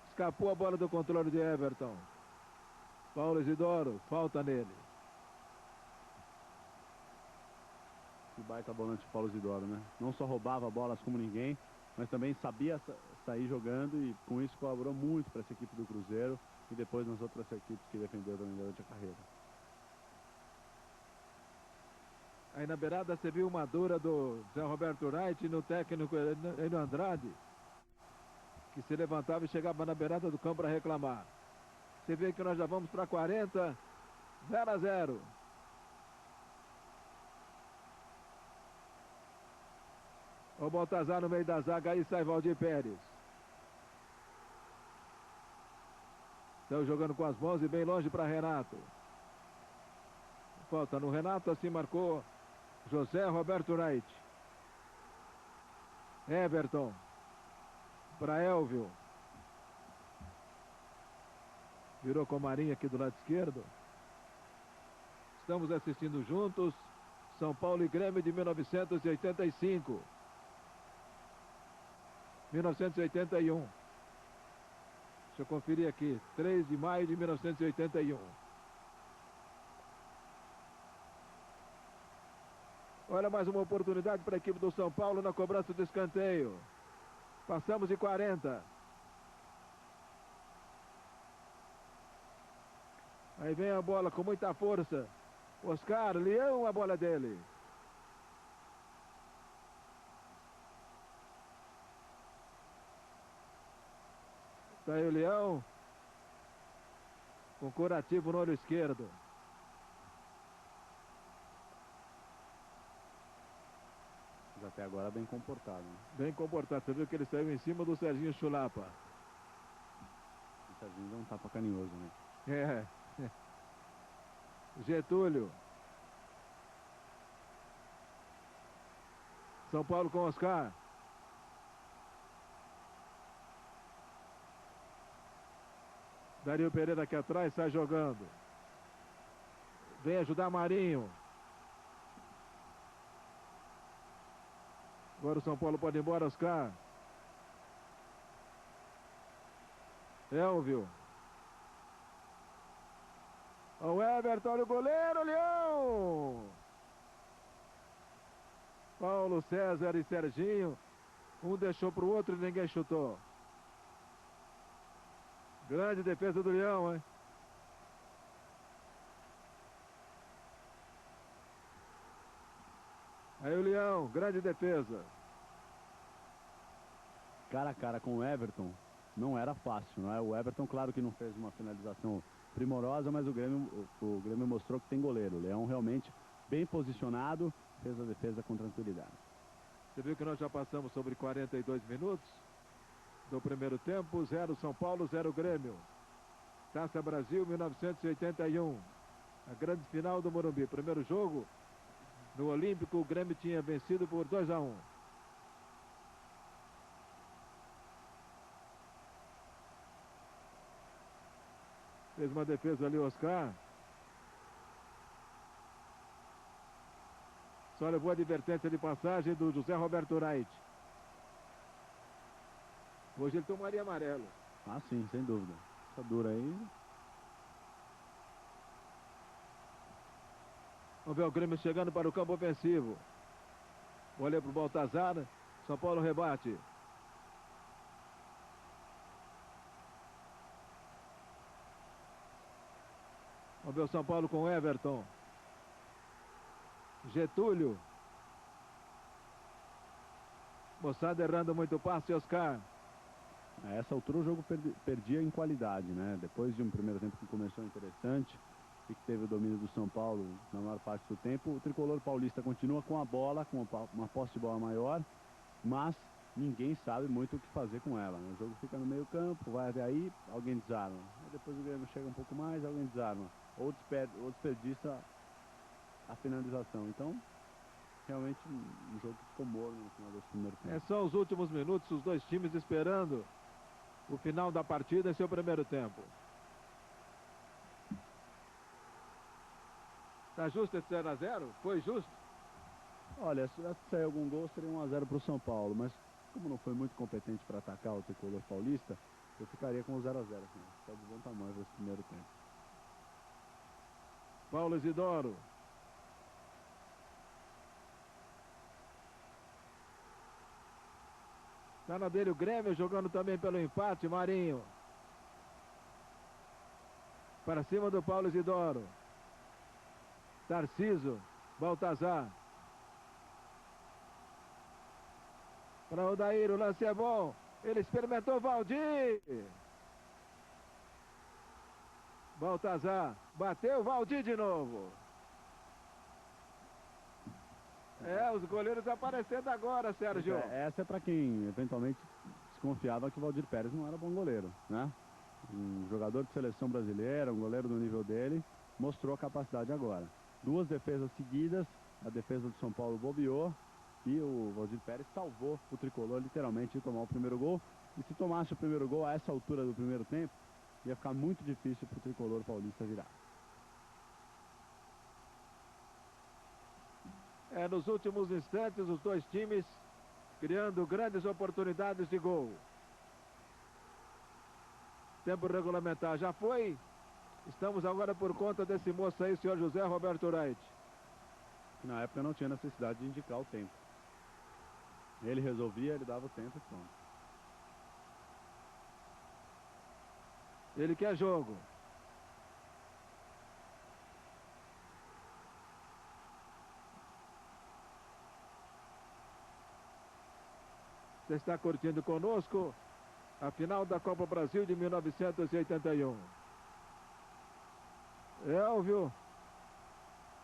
Escapou a bola do controle de Everton. Paulo Isidoro, falta nele. Que baita volante Paulo Isidoro, né? Não só roubava bolas como ninguém, mas também sabia sair jogando e com isso colaborou muito para essa equipe do Cruzeiro e depois nas outras equipes que defendeu durante a carreira. Aí na beirada você viu uma dura do Zé Roberto Wright no técnico Enio Andrade, que se levantava e chegava na beirada do campo para reclamar. Você vê que nós já vamos para 40 0 a 0. O Baltazar no meio da zaga, aí sai Valdir Pérez. Estão jogando com as mãos e bem longe para Renato. Falta no Renato, assim marcou José Roberto Wright. Everton. Para Elvio. Virou com Marinho aqui do lado esquerdo. Estamos assistindo juntos São Paulo e Grêmio de 1985. 1981. Deixa eu conferir aqui. 3 de maio de 1981. Olha mais uma oportunidade para a equipe do São Paulo na cobrança do escanteio. Passamos de 40. Aí vem a bola com muita força. Oscar, Leão, a bola dele. Tá aí o Leão. Com curativo no olho esquerdo. Mas até agora bem comportado, né? Bem comportado. Você viu que ele saiu em cima do Serginho Chulapa. O Serginho dá um tapa carinhoso, né? É. Getúlio. São Paulo com Oscar. Dario Pereira aqui atrás, sai jogando. Vem ajudar Marinho. Agora o São Paulo pode ir embora, Oscar. Elvio. O Everton, olha o goleiro, Leão. Paulo César e Serginho. Um deixou para o outro e ninguém chutou. Grande defesa do Leão, hein? Aí o Leão, grande defesa. Cara a cara com o Everton não era fácil, não é? O Everton, claro que não fez uma finalização primorosa, mas o Grêmio mostrou que tem goleiro. O Leão realmente bem posicionado, fez a defesa com tranquilidade. Você viu que nós já passamos sobre 42 minutos do primeiro tempo. 0 São Paulo, 0 Grêmio. Taça Brasil 1981. A grande final do Morumbi. Primeiro jogo no Olímpico, o Grêmio tinha vencido por 2 a 1. Fez uma defesa ali, Oscar. Só levou a advertência de passagem do José Roberto Wright. Hoje ele tomaria amarelo. Ah, sim, sem dúvida. Essa dura aí. Vamos ver o Grêmio chegando para o campo ofensivo. Olha para o Baltazar. São Paulo rebate. Vamos ver o São Paulo com Everton. Getúlio. Moçada errando muito passe, Oscar. A essa altura o jogo perdia em qualidade, né? Depois de um primeiro tempo que começou interessante e que teve o domínio do São Paulo na maior parte do tempo, o tricolor paulista continua com a bola, com uma posse de bola maior, mas ninguém sabe muito o que fazer com ela, né? O jogo fica no meio campo, vai até aí, alguém desarma. Aí depois o Grêmio chega um pouco mais, alguém desarma. Ou desperdiça a finalização. Então, realmente um jogo que ficou morno no final desse primeiro tempo. São os últimos minutos, os dois times esperando o final da partida em seu primeiro tempo. Tá justo esse 0 a 0? Foi justo? Olha, se sair algum gol seria 1 a 0 para o São Paulo, mas como não foi muito competente para atacar o tricolor paulista, eu ficaria com o 0 a 0. Está de bom tamanho para esse primeiro tempo. Paulo Isidoro. Tá na dele o Grêmio, jogando também pelo empate, Marinho. Para cima do Paulo Isidoro. Tarciso, Baltazar. Para o Odair, o lance é bom. Ele experimentou Valdir. Baltazar. Bateu, Valdir de novo. Os goleiros aparecendo agora, Sérgio. Essa é para quem eventualmente desconfiava que o Valdir Pérez não era bom goleiro, né? Um jogador de seleção brasileira, um goleiro do nível dele, mostrou a capacidade agora. 2 defesas seguidas, a defesa do São Paulo bobeou e o Valdir Pérez salvou o tricolor literalmente de tomar o primeiro gol. E se tomasse o primeiro gol a essa altura do primeiro tempo, ia ficar muito difícil para o tricolor paulista virar. Nos últimos instantes, os dois times criando grandes oportunidades de gol. Tempo regulamentar já foi. Estamos agora por conta desse moço aí, o senhor José Roberto Wright. Na época não tinha necessidade de indicar o tempo. Ele resolvia, ele dava o tempo e pronto. Ele quer jogo. Você está curtindo conosco a final da Copa Brasil de 1981. Elvio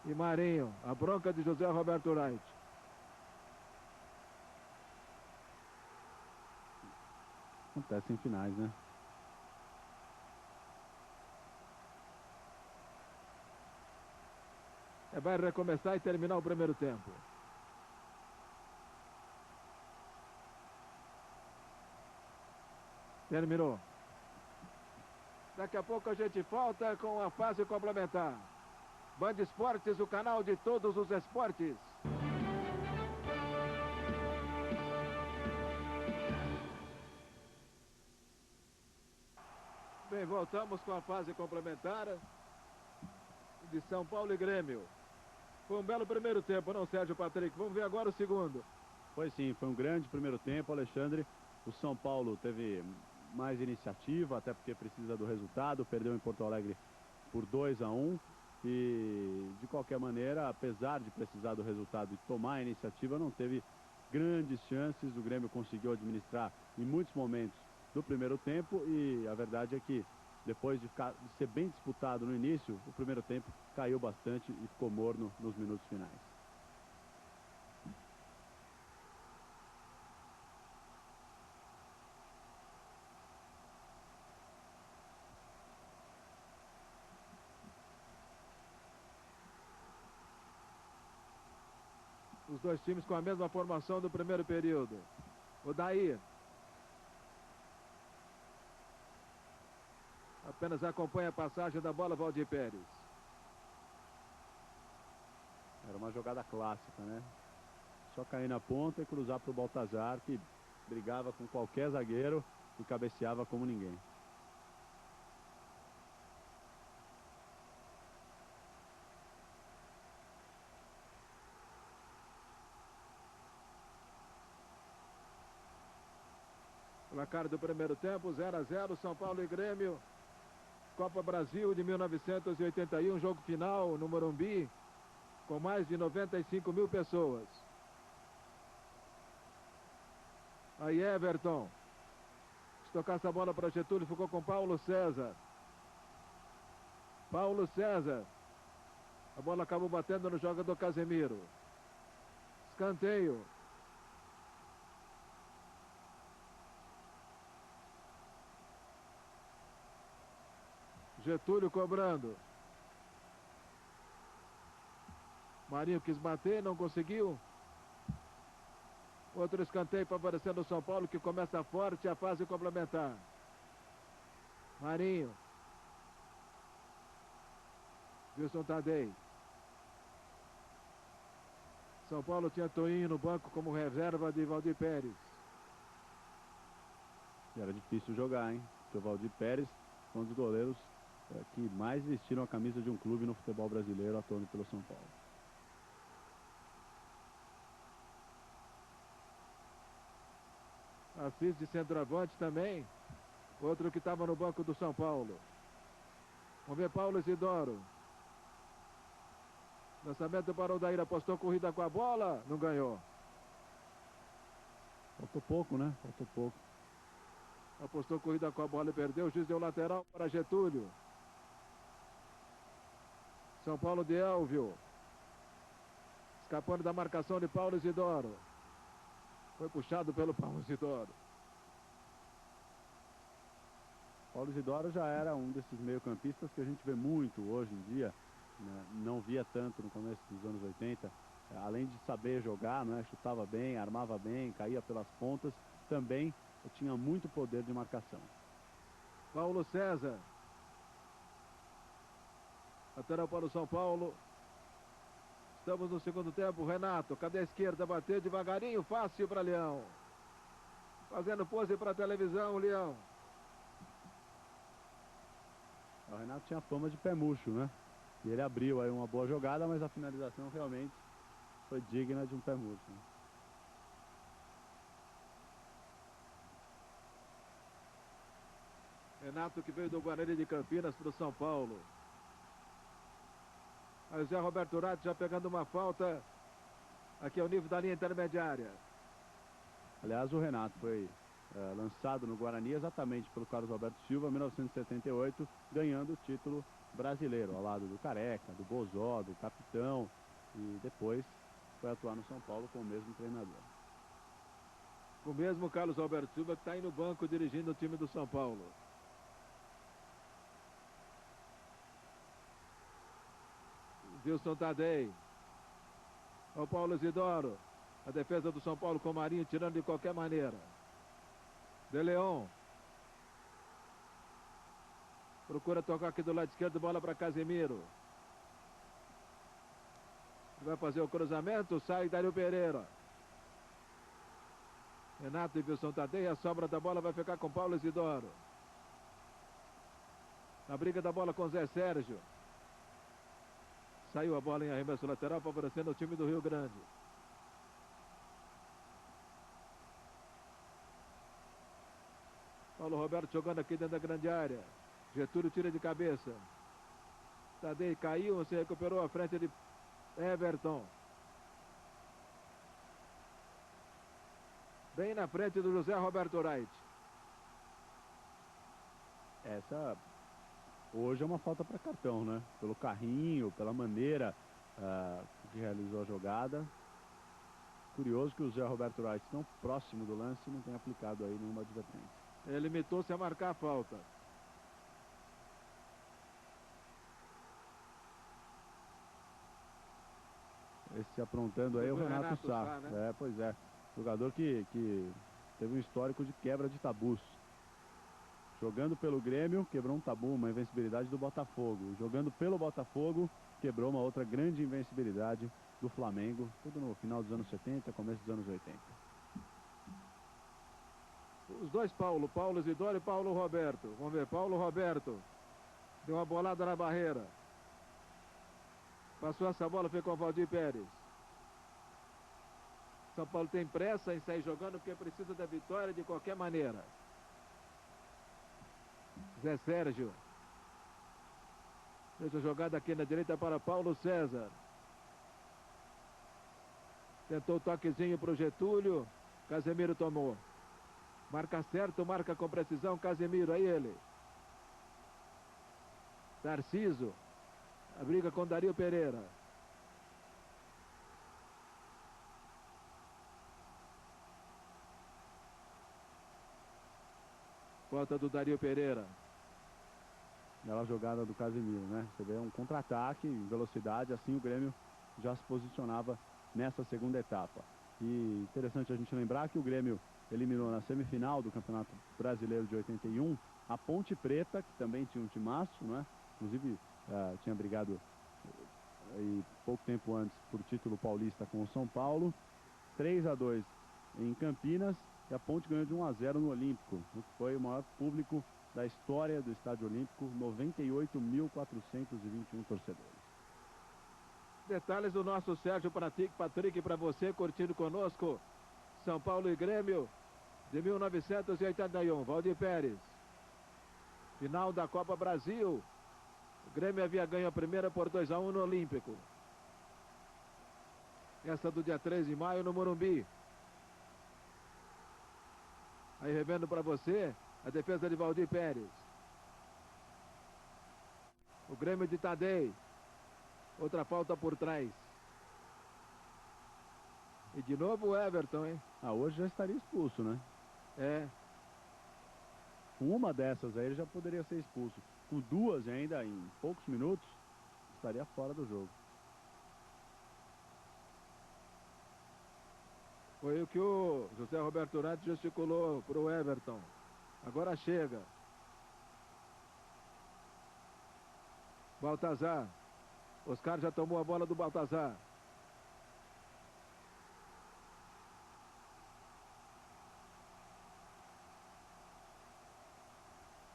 e Marinho, a bronca de José Roberto Wright. Acontece em finais, né? Vai recomeçar e terminar o primeiro tempo. Terminou. Daqui a pouco a gente volta com a fase complementar. Band Esportes, o canal de todos os esportes. Bem, voltamos com a fase complementar de São Paulo e Grêmio. Foi um belo primeiro tempo, não, Sérgio Patrick? Vamos ver agora o segundo. Foi sim, foi um grande primeiro tempo, Alexandre. O São Paulo teve mais iniciativa, até porque precisa do resultado, perdeu em Porto Alegre por 2-1 e de qualquer maneira, apesar de precisar do resultado e tomar a iniciativa, não teve grandes chances. O Grêmio conseguiu administrar em muitos momentos do primeiro tempo e a verdade é que depois de ser bem disputado no início, o primeiro tempo caiu bastante e ficou morno nos minutos finais. Os dois times com a mesma formação do primeiro período. Odair. Apenas acompanha a passagem da bola, Valdir Pérez. Era uma jogada clássica, né? Só cair na ponta e cruzar para o Baltazar, que brigava com qualquer zagueiro e cabeceava como ninguém. Placar do primeiro tempo, 0-0, São Paulo e Grêmio. Copa Brasil de 1981, jogo final no Morumbi, com mais de 95 mil pessoas. Aí Everton. Se tocar essa bola para Getúlio, ficou com Paulo César. Paulo César. A bola acabou batendo no jogador Casemiro. Escanteio. Getúlio cobrando. Marinho quis bater, não conseguiu. Outro escanteio favorecendo o São Paulo, que começa forte a fase complementar. Marinho. Wilson Tadei. São Paulo tinha Toinho no banco como reserva de Valdir Pérez. E era difícil jogar, hein? Porque o Valdir Pérez foi um dos goleiros que mais vestiram a camisa de um clube no futebol brasileiro, atuando pelo São Paulo. Assis de centroavante também. Outro que estava no banco do São Paulo. Vamos ver Paulo Isidoro. Lançamento para o Odair, apostou corrida com a bola, não ganhou. Faltou pouco, né? Faltou pouco. Apostou corrida com a bola e perdeu. O juiz deu lateral para Getúlio. São Paulo de Elvio. Escapando da marcação de Paulo Isidoro. Foi puxado pelo Paulo Isidoro. Paulo Isidoro já era um desses meio-campistas que a gente vê muito hoje em dia, né? Não via tanto no começo dos anos 80. Além de saber jogar, né? Chutava bem, armava bem, caía pelas pontas, também tinha muito poder de marcação. Paulo César. Lateral para o São Paulo. Estamos no segundo tempo. Renato, cadê a esquerda? Bateu devagarinho, fácil para Leão. Fazendo pose para a televisão, Leão. O Renato tinha fama de pé murcho, né? E ele abriu aí uma boa jogada, mas a finalização realmente foi digna de um pé murcho, né? Renato, que veio do Guarani de Campinas para o São Paulo. Aí o Zé Roberto Wright já pegando uma falta aqui ao nível da linha intermediária. Aliás, o Renato foi lançado no Guarani exatamente pelo Carlos Alberto Silva em 1978, ganhando o título brasileiro, ao lado do Careca, do Bozó, do Capitão, e depois foi atuar no São Paulo com o mesmo treinador. O mesmo Carlos Alberto Silva que está aí no banco dirigindo o time do São Paulo. Wilson Tadei. O Paulo Isidoro. A defesa do São Paulo com o Marinho tirando de qualquer maneira. De Leon. Procura tocar aqui do lado esquerdo, bola para Casemiro. Vai fazer o cruzamento, sai Dario Pereira. Renato e Wilson Tadei, a sobra da bola vai ficar com Paulo Isidoro. Na briga da bola com Zé Sérgio. Saiu a bola em arremesso lateral, favorecendo o time do Rio Grande. Paulo Roberto jogando aqui dentro da grande área. Getúlio tira de cabeça. Tadei caiu, se recuperou à frente de Everton. Bem na frente do José Roberto Wright. Essa hoje é uma falta para cartão, né? Pelo carrinho, pela maneira que realizou a jogada. Curioso que o José Roberto Wright, tão próximo do lance, não tenha aplicado aí nenhuma advertência. Ele limitou-se a marcar a falta. Esse aprontando aí é o Renato Sá, né? Pois é. Jogador que teve um histórico de quebra de tabus. Jogando pelo Grêmio, quebrou um tabu, uma invencibilidade do Botafogo. Jogando pelo Botafogo, quebrou uma outra grande invencibilidade do Flamengo. Tudo no final dos anos 70, começo dos anos 80. Os dois Paulo Isidoro e Paulo Roberto. Vamos ver, Paulo Roberto. Deu uma bolada na barreira. Passou essa bola, foi com o Valdir Pérez. São Paulo tem pressa em sair jogando porque precisa da vitória de qualquer maneira. Zé Sérgio. Fez a jogada aqui na direita para Paulo César. Tentou o toquezinho para o Getúlio. Casemiro tomou. Marca certo, marca com precisão. Casemiro, aí ele. Tarciso. A briga com Dario Pereira. Falta do Dario Pereira. Bela jogada do Casemiro, né? Você vê um contra-ataque em velocidade, assim o Grêmio já se posicionava nessa segunda etapa. E interessante a gente lembrar que o Grêmio eliminou na semifinal do Campeonato Brasileiro de 81 a Ponte Preta, que também tinha um timaço, né? Inclusive tinha brigado pouco tempo antes por título paulista com o São Paulo. 3-2 em Campinas, e a Ponte ganhou de 1-0 no Olímpico, o que foi o maior público da história do Estádio Olímpico, 98.421 torcedores. Detalhes do nosso Sérgio Patrick para você, curtindo conosco. São Paulo e Grêmio de 1981. Valdir Pérez. Final da Copa Brasil. O Grêmio havia ganho a primeira por 2-1 no Olímpico. Essa do dia 3 de maio no Morumbi. Aí revendo para você a defesa de Valdir Pérez. O Grêmio de Tadei. Outra falta por trás. E de novo o Everton, hein? Hoje já estaria expulso, né? É. Uma dessas aí ele já poderia ser expulso. Com duas ainda em poucos minutos, estaria fora do jogo. Foi o que o José Roberto Urante gesticulou para o Everton. Agora chega. Baltazar. Oscar já tomou a bola do Baltazar.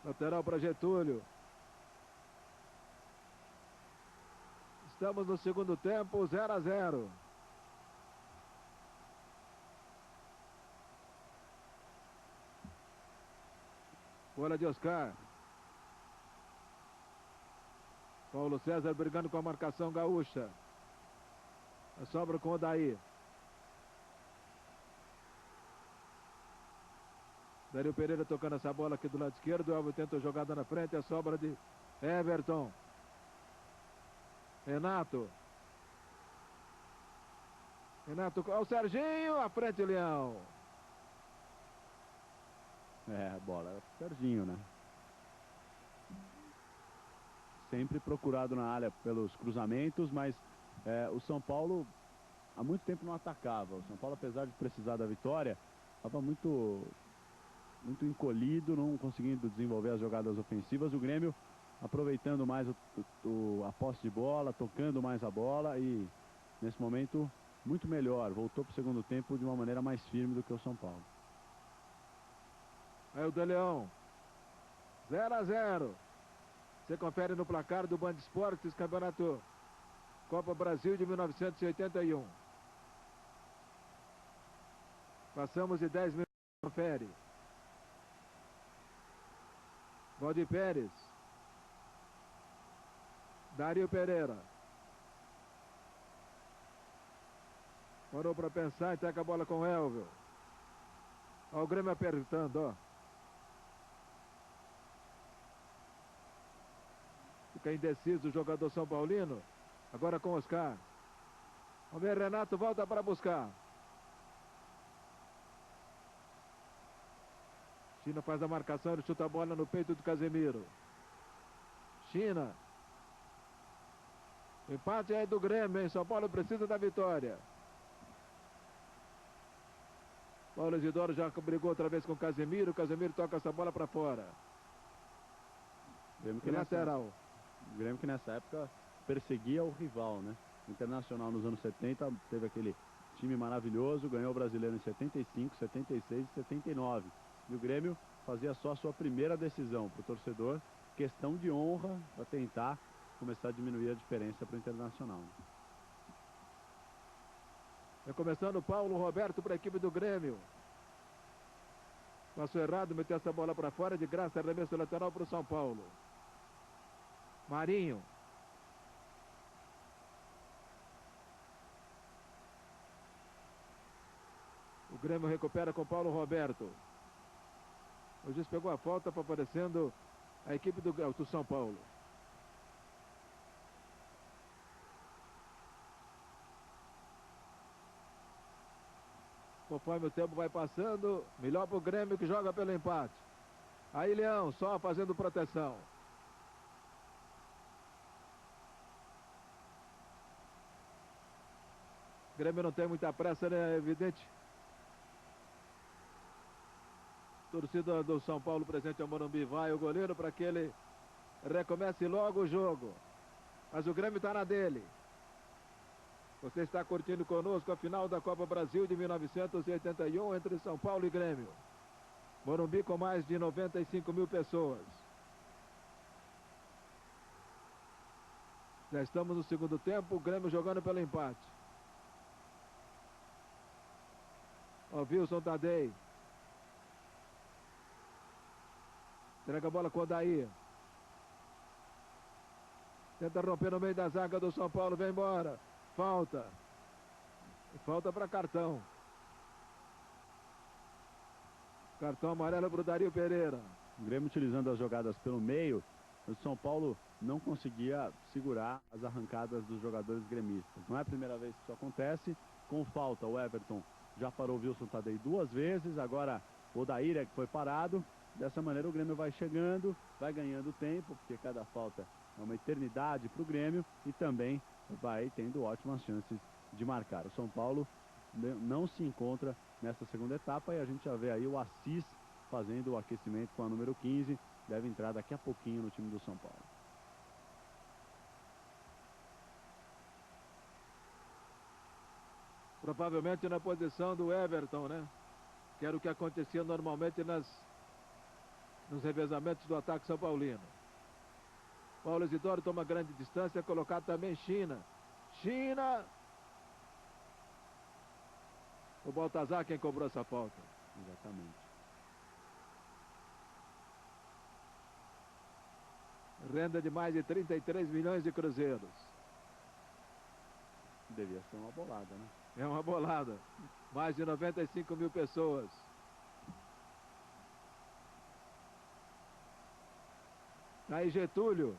Lateral para Getúlio. Estamos no segundo tempo, 0-0. Bola de Oscar. Paulo César brigando com a marcação gaúcha. A sobra com o Odair. Dario Pereira tocando essa bola aqui do lado esquerdo. O Elvio tenta a jogada na frente. A sobra de Everton. Renato. Renato ao Serginho. À frente, Leão. A bola é o Serginho, né? Sempre procurado na área pelos cruzamentos, mas o São Paulo há muito tempo não atacava. O São Paulo, apesar de precisar da vitória, estava muito encolhido, não conseguindo desenvolver as jogadas ofensivas. O Grêmio aproveitando mais a posse de bola, tocando mais a bola e nesse momento muito melhor. Voltou para o segundo tempo de uma maneira mais firme do que o São Paulo. Aí o De Leão. 0-0. Você confere no placar do Band Esportes, Campeonato Copa Brasil de 1981. Passamos de 10 minutos. Confere. Valdir Pérez. Dario Pereira. Parou para pensar e taca a bola com o Elvio. Olha o Grêmio apertando, ó. Fica indeciso o jogador São Paulino. Agora com Oscar. Vamos ver, Renato volta para buscar. China faz a marcação, ele chuta a bola no peito do Casemiro. China. Empate aí do Grêmio, hein? São Paulo precisa da vitória. Paulo Isidoro já brigou outra vez com o Casemiro. O Casemiro toca essa bola para fora. Grêmio que lateral. O Grêmio que nessa época perseguia o rival, né? O Internacional nos anos 70 teve aquele time maravilhoso, ganhou o Brasileiro em 75, 76 e 79. E o Grêmio fazia só a sua primeira decisão para o torcedor, questão de honra para tentar começar a diminuir a diferença para o Internacional. Vai começando o Paulo Roberto para a equipe do Grêmio. Passou errado, meteu essa bola para fora, de graça, arremesso lateral para o São Paulo. Marinho. O Grêmio recupera com Paulo Roberto. O juiz pegou a falta, favorecendo a equipe do São Paulo. Conforme o tempo vai passando, melhor para o Grêmio que joga pelo empate. Aí Leão só fazendo proteção. O Grêmio não tem muita pressa, né? É evidente. Torcida do São Paulo presente ao Morumbi. Vai o goleiro para que ele recomece logo o jogo. Mas o Grêmio está na dele. Você está curtindo conosco a final da Copa Brasil de 1981 entre São Paulo e Grêmio. Morumbi com mais de 95 mil pessoas. Já estamos no segundo tempo, o Grêmio jogando pelo empate. Ó, Wilson Tadei. Entrega a bola com o Odair. Tenta romper no meio da zaga do São Paulo, vem embora. Falta. Falta para cartão. Cartão amarelo para o Dario Pereira. O Grêmio utilizando as jogadas pelo meio, o São Paulo não conseguia segurar as arrancadas dos jogadores gremistas. Não é a primeira vez que isso acontece. Com falta, o Everton já parou o Wilson Tadei 2 vezes, agora o Odair é que foi parado. Dessa maneira o Grêmio vai chegando, vai ganhando tempo, porque cada falta é uma eternidade para o Grêmio, e também vai tendo ótimas chances de marcar. O São Paulo não se encontra nessa segunda etapa, e a gente já vê aí o Assis fazendo o aquecimento com a número 15, deve entrar daqui a pouquinho no time do São Paulo. Provavelmente na posição do Everton, né? Que era o que acontecia normalmente nos revezamentos do ataque são paulino. Paulo Isidoro toma grande distância, colocado também China. China! O Baltazar quem cobrou essa falta. Exatamente. Renda de mais de 33 milhões de cruzeiros. Devia ser uma bolada, né? É uma bolada. Mais de 95 mil pessoas. Aí Getúlio.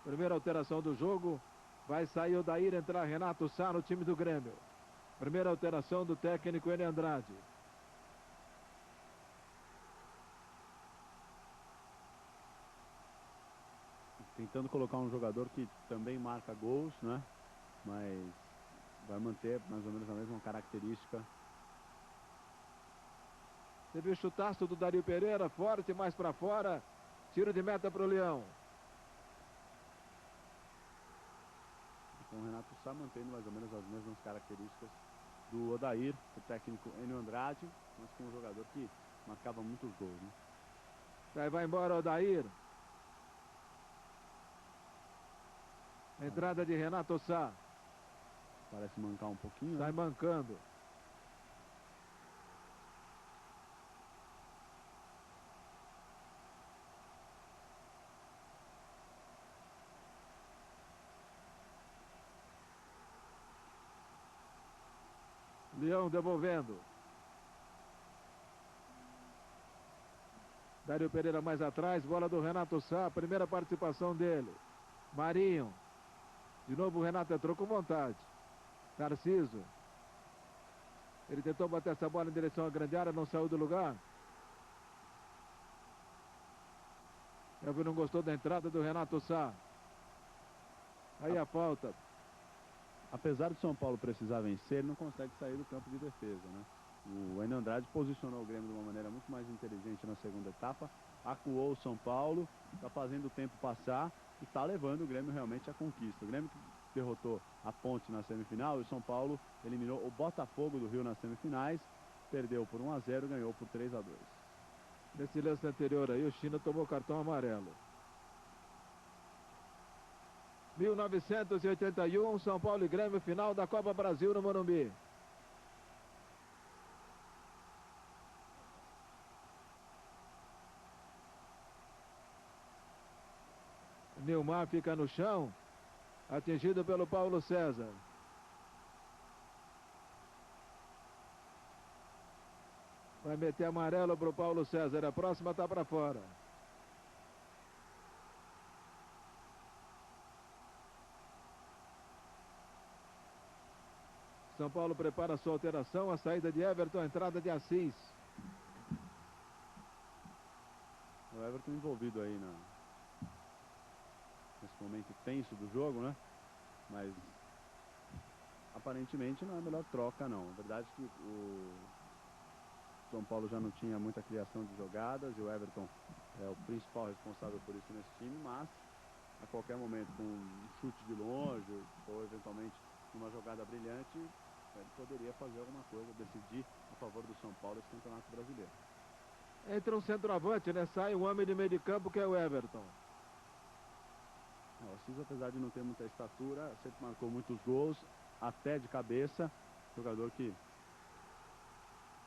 Primeira alteração do jogo. Vai sair o Odair, entrar Renato Sá no time do Grêmio. Primeira alteração do técnico Enio Andrade. Tentando colocar um jogador que também marca gols, né? Mas vai manter mais ou menos a mesma característica. Teve o chutaço do Dario Pereira, forte, mais para fora. Tiro de meta para o Leão. Com o Renato Sá mantendo mais ou menos as mesmas características do Odair, o técnico Enio Andrade, mas com um jogador que marcava muitos gols, né? Aí vai embora o Odair. Entrada de Renato Sá. Parece mancar um pouquinho. Sai, né? Mancando. Leão devolvendo. Dario Pereira mais atrás. Bola do Renato Sá. Primeira participação dele. Marinho. De novo o Renato entrou com vontade. Tarciso. Ele tentou bater essa bola em direção à grande área. Não saiu do lugar. Elvio não gostou da entrada do Renato Sá. Aí a falta. Apesar do São Paulo precisar vencer, ele não consegue sair do campo de defesa, né? O Enio Andrade posicionou o Grêmio de uma maneira muito mais inteligente na segunda etapa, acuou o São Paulo, está fazendo o tempo passar e está levando o Grêmio realmente à conquista. O Grêmio que derrotou a Ponte na semifinal, e o São Paulo eliminou o Botafogo do Rio nas semifinais, perdeu por 1-0 e ganhou por 3-2. Nesse lance anterior aí, o China tomou cartão amarelo. 1981, São Paulo e Grêmio, final da Copa Brasil no Morumbi. Nilmar fica no chão, atingido pelo Paulo César. Vai meter amarelo para o Paulo César. A próxima está para fora. São Paulo prepara a sua alteração. A saída de Everton, a entrada de Assis. O Everton envolvido aí nesse momento tenso do jogo, né? Mas aparentemente não é a melhor troca, não. A verdade é que o São Paulo já não tinha muita criação de jogadas e o Everton é o principal responsável por isso nesse time, mas a qualquer momento, com um chute de longe ou eventualmente uma jogada brilhante, ele poderia fazer alguma coisa, decidir a favor do São Paulo esse campeonato brasileiro. Entra um centroavante, né? Sai um homem de meio de campo que é o Everton. O Assis, apesar de não ter muita estatura, sempre marcou muitos gols, até de cabeça. Jogador que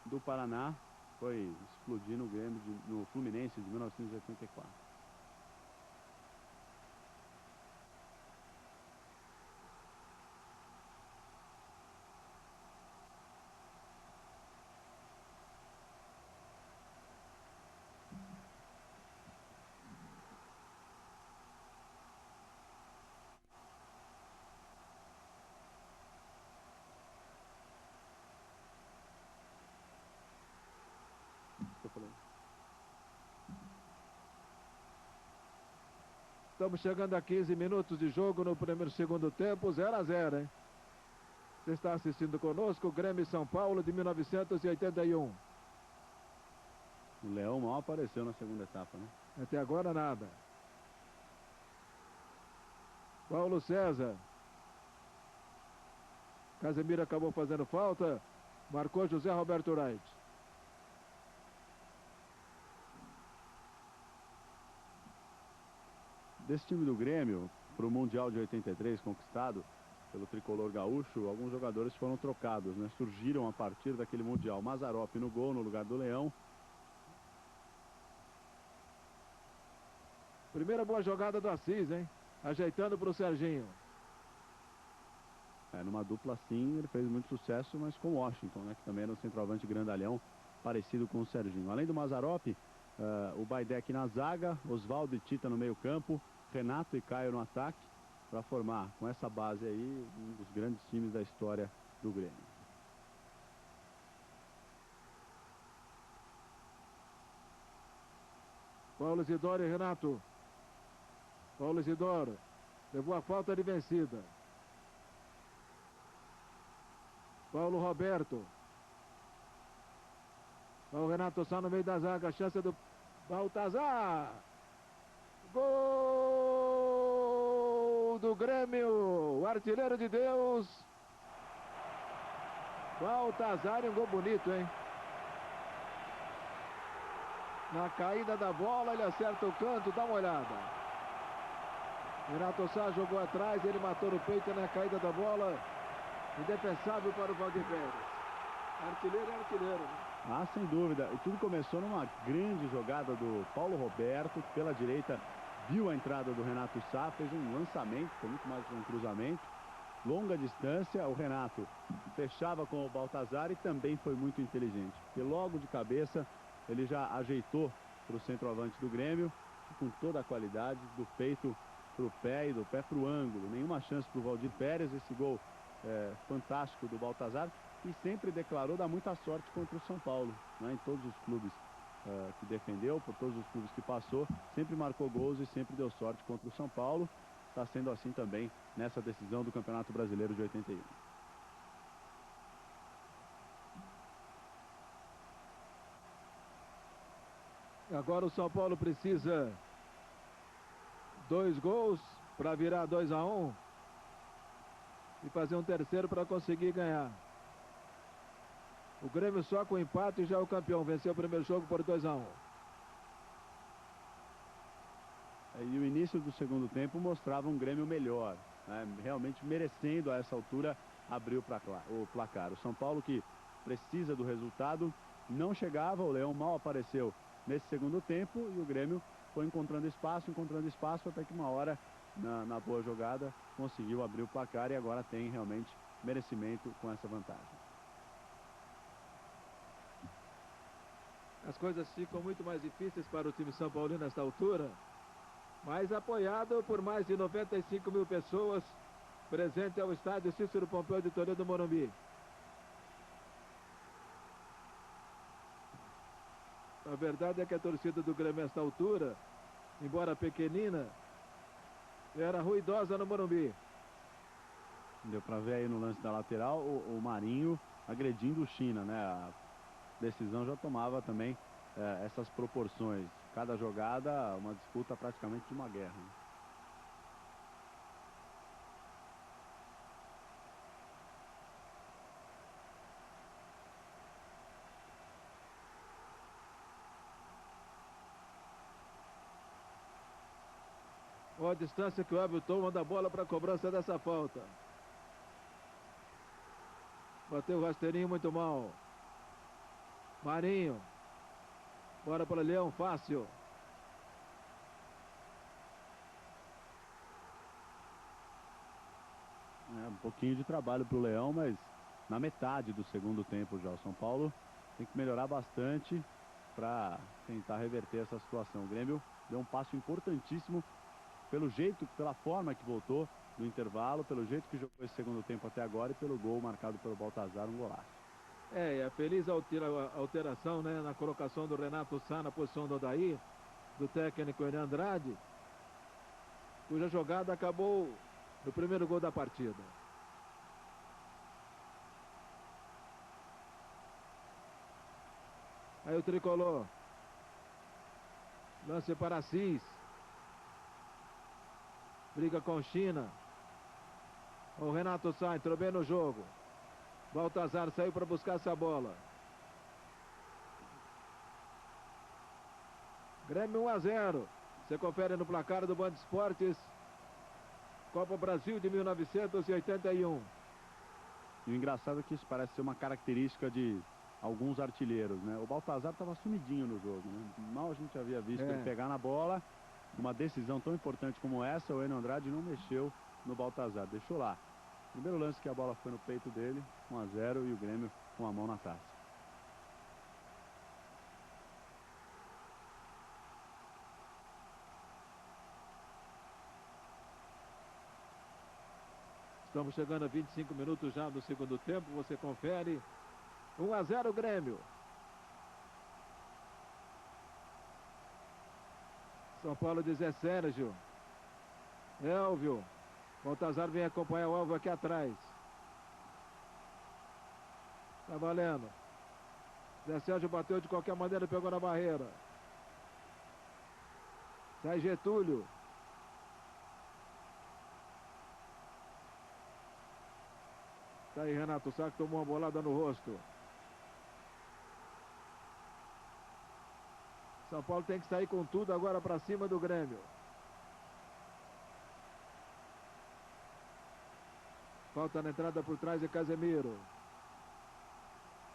do Paraná foi explodir no Grêmio, no Fluminense de 1984. Estamos chegando a 15 minutos de jogo no primeiro e segundo tempo, 0 a 0, hein? Você está assistindo conosco o Grêmio São Paulo de 1981. O Leão mal apareceu na segunda etapa, né? Até agora nada. Paulo César. Casemiro acabou fazendo falta. Marcou José Roberto Wright. Desse time do Grêmio, para o Mundial de 83 conquistado pelo tricolor gaúcho, alguns jogadores foram trocados, né? Surgiram a partir daquele Mundial. Mazzaropi no gol no lugar do Leão. Primeira boa jogada do Assis, hein? Ajeitando para o Serginho. Numa dupla assim, ele fez muito sucesso, mas com o Washington, né? Que também era um centroavante grandalhão, parecido com o Serginho. Além do Mazzaropi, o Baidec na zaga, Oswaldo e Tita no meio campo, Renato e Caio no ataque, para formar com essa base aí um dos grandes times da história do Grêmio. Paulo Isidoro e Renato. Paulo Isidoro levou a falta de vencida. Paulo Roberto. O Renato só no meio da zaga. Chance do Baltazar. Gol do Grêmio. O artilheiro de Deus. Baltazar, um gol bonito, hein? Na caída da bola, ele acerta o canto. Dá uma olhada. Renato Sá jogou atrás, ele matou no peito na caída da bola. Indefensável para o Valdir Pérez. Artilheiro é artilheiro, né? Ah, sem dúvida. E tudo começou numa grande jogada do Paulo Roberto, que pela direita viu a entrada do Renato Sá, fez um lançamento, foi muito mais um cruzamento. Longa distância, o Renato fechava com o Baltazar e também foi muito inteligente. Porque logo de cabeça ele já ajeitou para o centroavante do Grêmio, com toda a qualidade, do peito para o pé e do pé para o ângulo. Nenhuma chance para o Valdir Pérez. Esse gol fantástico do Baltazar, e sempre declarou dar muita sorte contra o São Paulo, né? Em todos os clubes que defendeu, por todos os clubes que passou, sempre marcou gols e sempre deu sorte contra o São Paulo. Está sendo assim também nessa decisão do Campeonato Brasileiro de 81. Agora o São Paulo precisa 2 gols para virar 2 a 1 e fazer um terceiro para conseguir ganhar. O Grêmio só com empate já é o campeão. Venceu o primeiro jogo por 2 a 1. E o início do segundo tempo mostrava um Grêmio melhor, né? Realmente merecendo a essa altura abrir o placar. O São Paulo, que precisa do resultado, não chegava. O Leão mal apareceu nesse segundo tempo e o Grêmio foi encontrando espaço, até que uma hora, na boa jogada, conseguiu abrir o placar e agora tem realmente merecimento com essa vantagem. As coisas ficam muito mais difíceis para o time São Paulino nesta altura, mas apoiado por mais de 95 mil pessoas, presente ao estádio Cícero Pompeu de Toledo, Morumbi. A verdade é que a torcida do Grêmio nesta altura, embora pequenina, era ruidosa no Morumbi. Deu para ver aí no lance da lateral o Marinho agredindo o China, né? A decisão já tomava também essas proporções. Cada jogada, uma disputa praticamente de uma guerra, né? Olha a distância que o Everton manda a bola para a cobrança dessa falta. Bateu o rasteirinho muito mal. Marinho. Bora para o Leão, fácil. Um pouquinho de trabalho para o Leão, mas na metade do segundo tempo já. O São Paulo tem que melhorar bastante para tentar reverter essa situação. O Grêmio deu um passo importantíssimo pelo jeito, pela forma que voltou do intervalo, pelo jeito que jogou esse segundo tempo até agora e pelo gol marcado pelo Baltazar, um golaço. E a feliz alteração, né, na colocação do Renato Sá na posição do Odair, do técnico Hernan Andrade. cuja jogada acabou no primeiro gol da partida. Aí o tricolor. Lance para Assis. Briga com China. O Renato Sá entrou bem no jogo. Baltazar saiu para buscar essa bola. Grêmio 1-0. Você confere no placar do Band Esportes. Copa Brasil de 1981. E o engraçado é que isso parece ser uma característica de alguns artilheiros, né? O Baltazar estava sumidinho no jogo, né? Mal a gente havia visto ele pegar na bola. Uma decisão tão importante como essa, o Enio Andrade não mexeu no Baltazar, deixou lá. Primeiro lance que a bola foi no peito dele, 1-0, e o Grêmio com a mão na taça. Estamos chegando a 25 minutos já do segundo tempo. Você confere. 1-0 Grêmio. São Paulo diz é Sérgio. Elvio. Baltazar vem acompanhar o Elvio aqui atrás. Tá valendo. Zé Sérgio bateu de qualquer maneira e pegou na barreira. Sai Getúlio. Tá aí Renato Sá que tomou uma bolada no rosto. São Paulo tem que sair com tudo agora para cima do Grêmio. Falta na entrada por trás de Casemiro.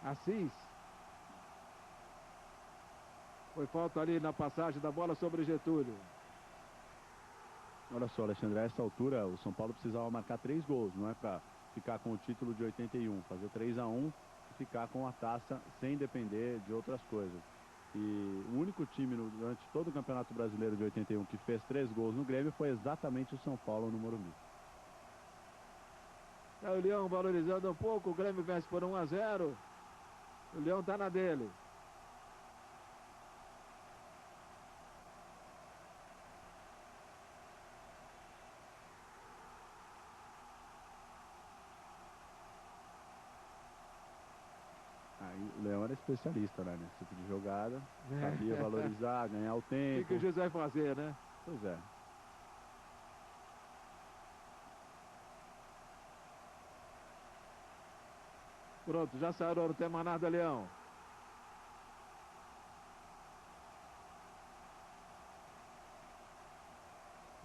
Assis. Foi falta ali na passagem da bola sobre Getúlio. Olha só, Alexandre, a essa altura o São Paulo precisava marcar 3 gols, não é para ficar com o título de 81, fazer 3-1 e ficar com a taça sem depender de outras coisas. E o único time durante todo o Campeonato Brasileiro de 81 que fez 3 gols no Grêmio foi exatamente o São Paulo no Morumbi. É o Leão valorizando um pouco, o Grêmio vence por 1-0. O Leão tá na dele. Aí o Leão era especialista, né, nesse tipo de jogada. Sabia valorizar, ganhar o O tempo. que o juiz vai fazer, né? Pois é. Pronto, já saiu, não tem mais nada, Leão.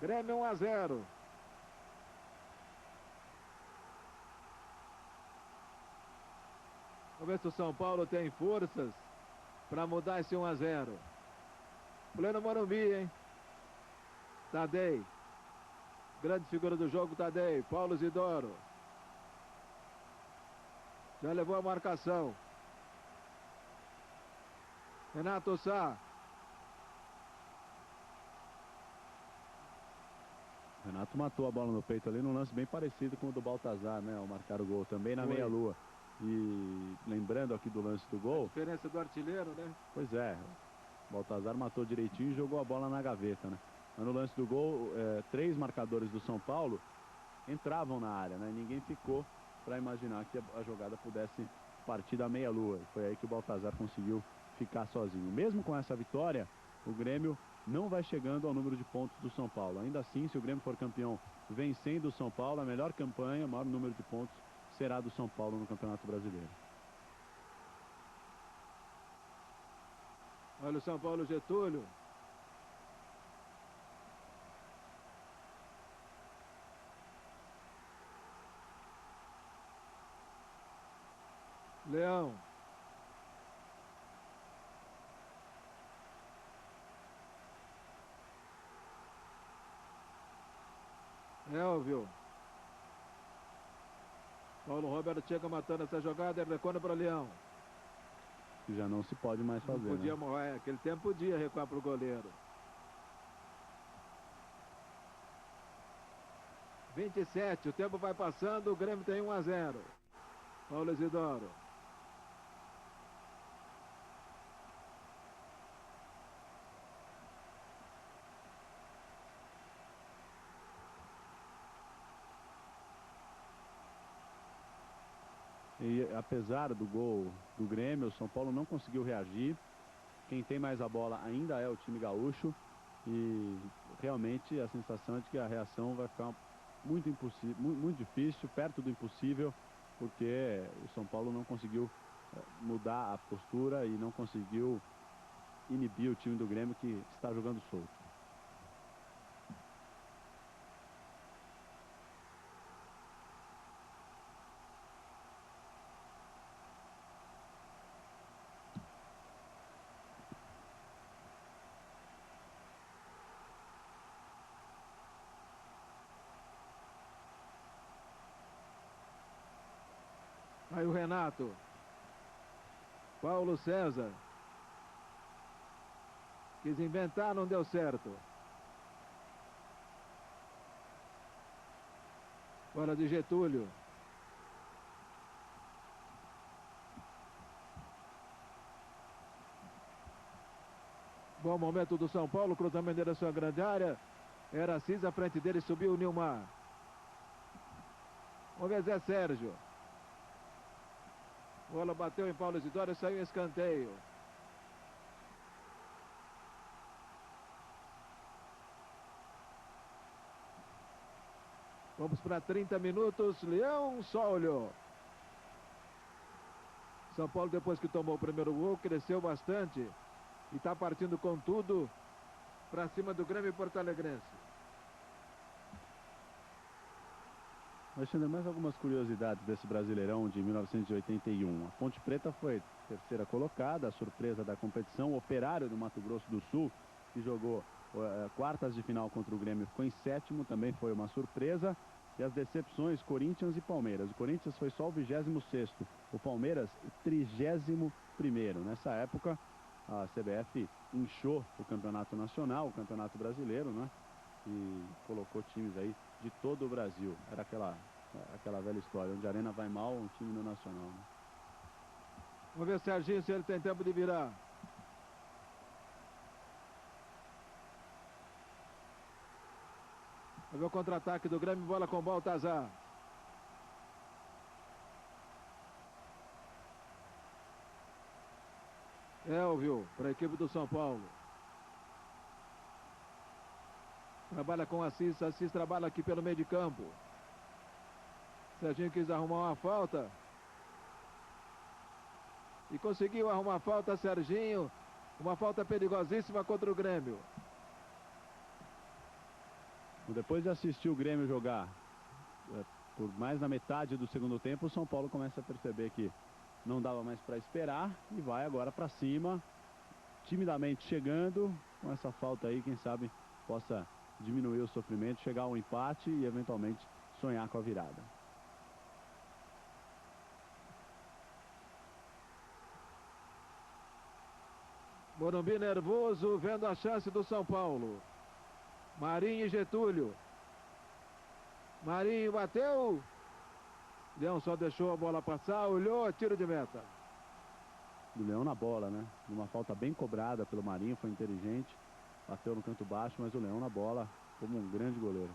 Grêmio 1-0. Vamos ver se o São Paulo tem forças para mudar esse 1-0. Pleno Morumbi, hein? Tadei. Grande figura do jogo, Tadei. Paulo Isidoro. Já levou a marcação. Renato Sá. Renato matou a bola no peito ali num lance bem parecido com o do Baltazar, né? Ao marcar o gol também na meia-lua. E lembrando aqui do lance do gol. A diferença do artilheiro, né? Pois é. Baltazar matou direitinho e jogou a bola na gaveta, né? Mas no lance do gol, 3 marcadores do São Paulo entravam na área, né? Ninguém ficou para imaginar que a jogada pudesse partir da meia-lua. Foi aí que o Baltazar conseguiu ficar sozinho. Mesmo com essa vitória, o Grêmio não vai chegando ao número de pontos do São Paulo. Ainda assim, se o Grêmio for campeão vencendo o São Paulo, a melhor campanha, o maior número de pontos será do São Paulo no Campeonato Brasileiro. Olha o São Paulo, Getúlio. Leão. Elvio. Paulo Roberto chega matando essa jogada e recuando para Leão. Que já não se pode mais fazer. Não podia, né? Aquele tempo podia recuar para o goleiro. 27, o tempo vai passando, o Grêmio tem 1-0. Paulo Isidoro. E apesar do gol do Grêmio, o São Paulo não conseguiu reagir. Quem tem mais a bola ainda é o time gaúcho. E realmente a sensação é de que a reação vai ficar muito impossível, muito difícil, perto do impossível, porque o São Paulo não conseguiu mudar a postura e não conseguiu inibir o time do Grêmio, que está jogando solto. Aí o Renato. Paulo César. Quis inventar, não deu certo. Bola de Getúlio. Bom momento do São Paulo, cruzamento da sua grande área. Era Assis, à frente dele subiu o Nilmar. Vamos ver Zé Sérgio. Bola bateu em Paulo Isidoro e saiu em escanteio. Vamos para 30 minutos. Leão só olhou. São Paulo, depois que tomou o primeiro gol, cresceu bastante. E está partindo com tudo para cima do Grêmio porto-alegrense. Alexandre, mais algumas curiosidades desse Brasileirão de 1981. A Ponte Preta foi terceira colocada, a surpresa da competição. O Operário do Mato Grosso do Sul, que jogou quartas de final contra o Grêmio, ficou em sétimo, também foi uma surpresa. E as decepções, Corinthians e Palmeiras. O Corinthians foi só o 26º, o Palmeiras o 31º. Nessa época, a CBF inchou o campeonato nacional, o campeonato brasileiro, né? E colocou times aí de todo o Brasil. Era aquela velha história, onde a arena vai mal, um time no nacional, né? Vamos ver o Serginho, se ele tem tempo de virar. Vamos ver o contra-ataque do Grêmio, bola com Baltazar. Elvio, para a equipe do São Paulo. Trabalha com Assis, Assis trabalha aqui pelo meio de campo. Serginho quis arrumar uma falta. E conseguiu arrumar a falta, Serginho. Uma falta perigosíssima contra o Grêmio. Depois de assistir o Grêmio jogar por mais da metade do segundo tempo, o São Paulo começa a perceber que não dava mais para esperar e vai agora para cima, timidamente chegando. Com essa falta aí, quem sabe possa diminuir o sofrimento, chegar ao empate e eventualmente sonhar com a virada. Morumbi nervoso, vendo a chance do São Paulo. Marinho e Getúlio. Marinho bateu. Leão só deixou a bola passar, olhou, tiro de meta. Do Leão na bola, né? Uma falta bem cobrada pelo Marinho, foi inteligente. Bateu no canto baixo, mas o Leão na bola como um grande goleiro.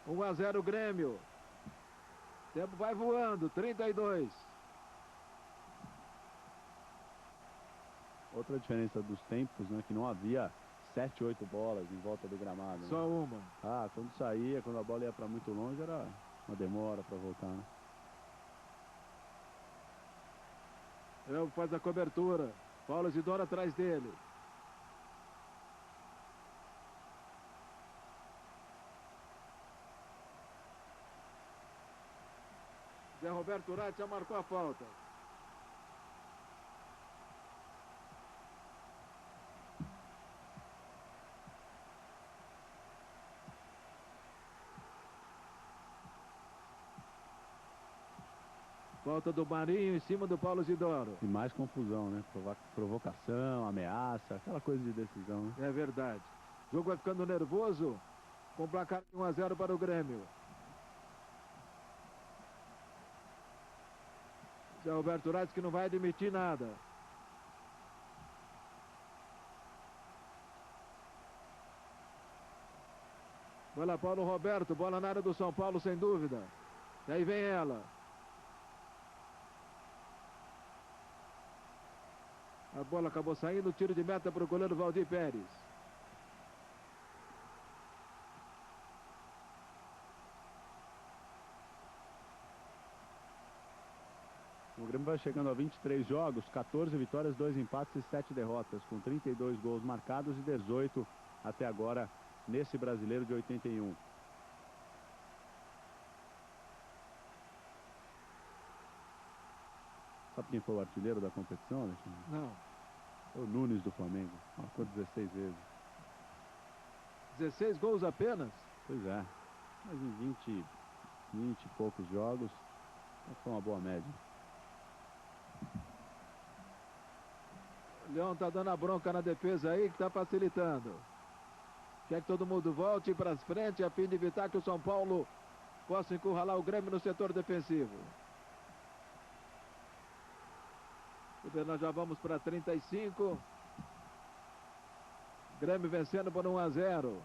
— 1-0 Grêmio. Tempo vai voando, 32. Outra diferença dos tempos, né? Que não havia 7, 8 bolas em volta do gramado, né? Só uma. Ah, quando saía, quando a bola ia para muito longe, era uma demora para voltar, né? Elvio faz a cobertura. Paulo Isidoro atrás dele. Zé Roberto Urati já marcou a falta. Falta do Marinho em cima do Paulo Isidoro. E mais confusão, né? Provocação, ameaça, aquela coisa de decisão, né? É verdade. O jogo vai ficando nervoso, com placar de 1-0 para o Grêmio. Zé Roberto Urati que não vai admitir nada. Bola Paulo Roberto, bola na área do São Paulo, sem dúvida. E aí vem ela. A bola acabou saindo, tiro de meta para o goleiro Valdir Pérez. O Grêmio vai chegando a 23 jogos, 14 vitórias, 2 empates e 7 derrotas, com 32 gols marcados e 18 até agora nesse Brasileiro de 81. Sabe quem foi o artilheiro da competição, Alexandre? Não. O Nunes do Flamengo, marcou 16 vezes. 16 gols apenas? Pois é, mas em 20 e poucos jogos, foi uma boa média. O Leão tá dando a bronca na defesa aí, que tá facilitando. Quer que todo mundo volte para frente a fim de evitar que o São Paulo possa encurralar o Grêmio no setor defensivo. Nós já vamos para 35. Grêmio vencendo por 1-0.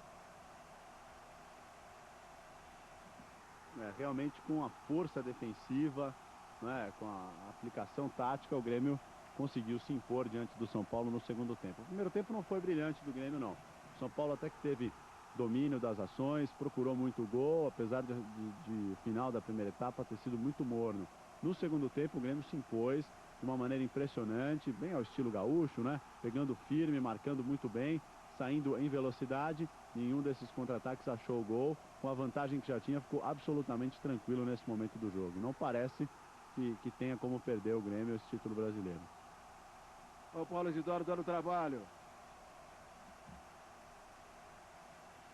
Realmente com a força defensiva, né, com a aplicação tática, o Grêmio conseguiu se impor diante do São Paulo no segundo tempo. O primeiro tempo não foi brilhante do Grêmio, não. O São Paulo até que teve domínio das ações, procurou muito gol, apesar de final da primeira etapa ter sido muito morno. No segundo tempo, o Grêmio se impôs de uma maneira impressionante, bem ao estilo gaúcho, né? Pegando firme, marcando muito bem, saindo em velocidade. Nenhum desses contra-ataques achou o gol. Com a vantagem que já tinha, ficou absolutamente tranquilo nesse momento do jogo. Não parece que tenha como perder o Grêmio esse título brasileiro. O Paulo Isidoro dando trabalho.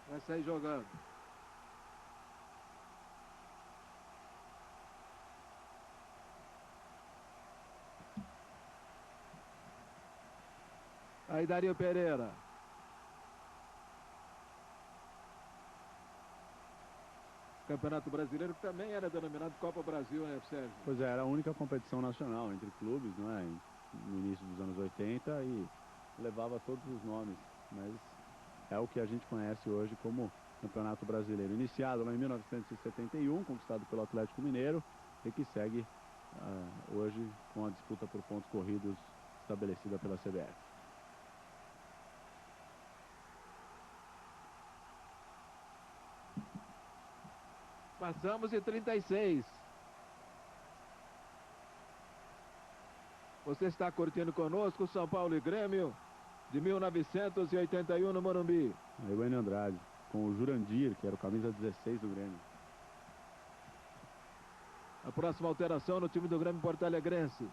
Vai sair jogando. Aí Dario Pereira. Campeonato Brasileiro que também era denominado Copa Brasil, né, Sérgio? Pois é, era a única competição nacional entre clubes, não é? No início dos anos 80 e levava todos os nomes, mas é o que a gente conhece hoje como Campeonato Brasileiro. Iniciado lá em 1971, conquistado pelo Atlético Mineiro e que segue hoje com a disputa por pontos corridos estabelecida pela CBF. Passamos de 36. Você está curtindo conosco São Paulo e Grêmio de 1981 no Morumbi. Aí o Enio Andrade com o Jurandir, que era o camisa 16 do Grêmio. A próxima alteração no time do Grêmio porto-alegrense.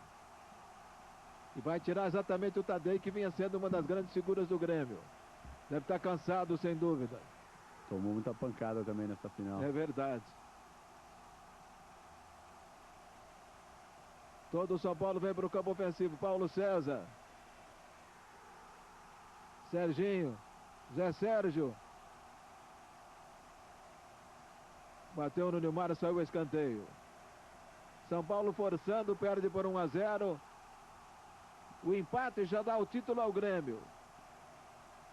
E vai tirar exatamente o Tadei, que vinha sendo uma das grandes figuras do Grêmio. Deve estar cansado, sem dúvida. Tomou muita pancada também nessa final. É verdade. Todo o São Paulo vem para o campo ofensivo. Paulo César. Serginho. Zé Sérgio. Bateu no Nilmar, saiu o escanteio. São Paulo forçando, perde por 1-0. O empate já dá o título ao Grêmio.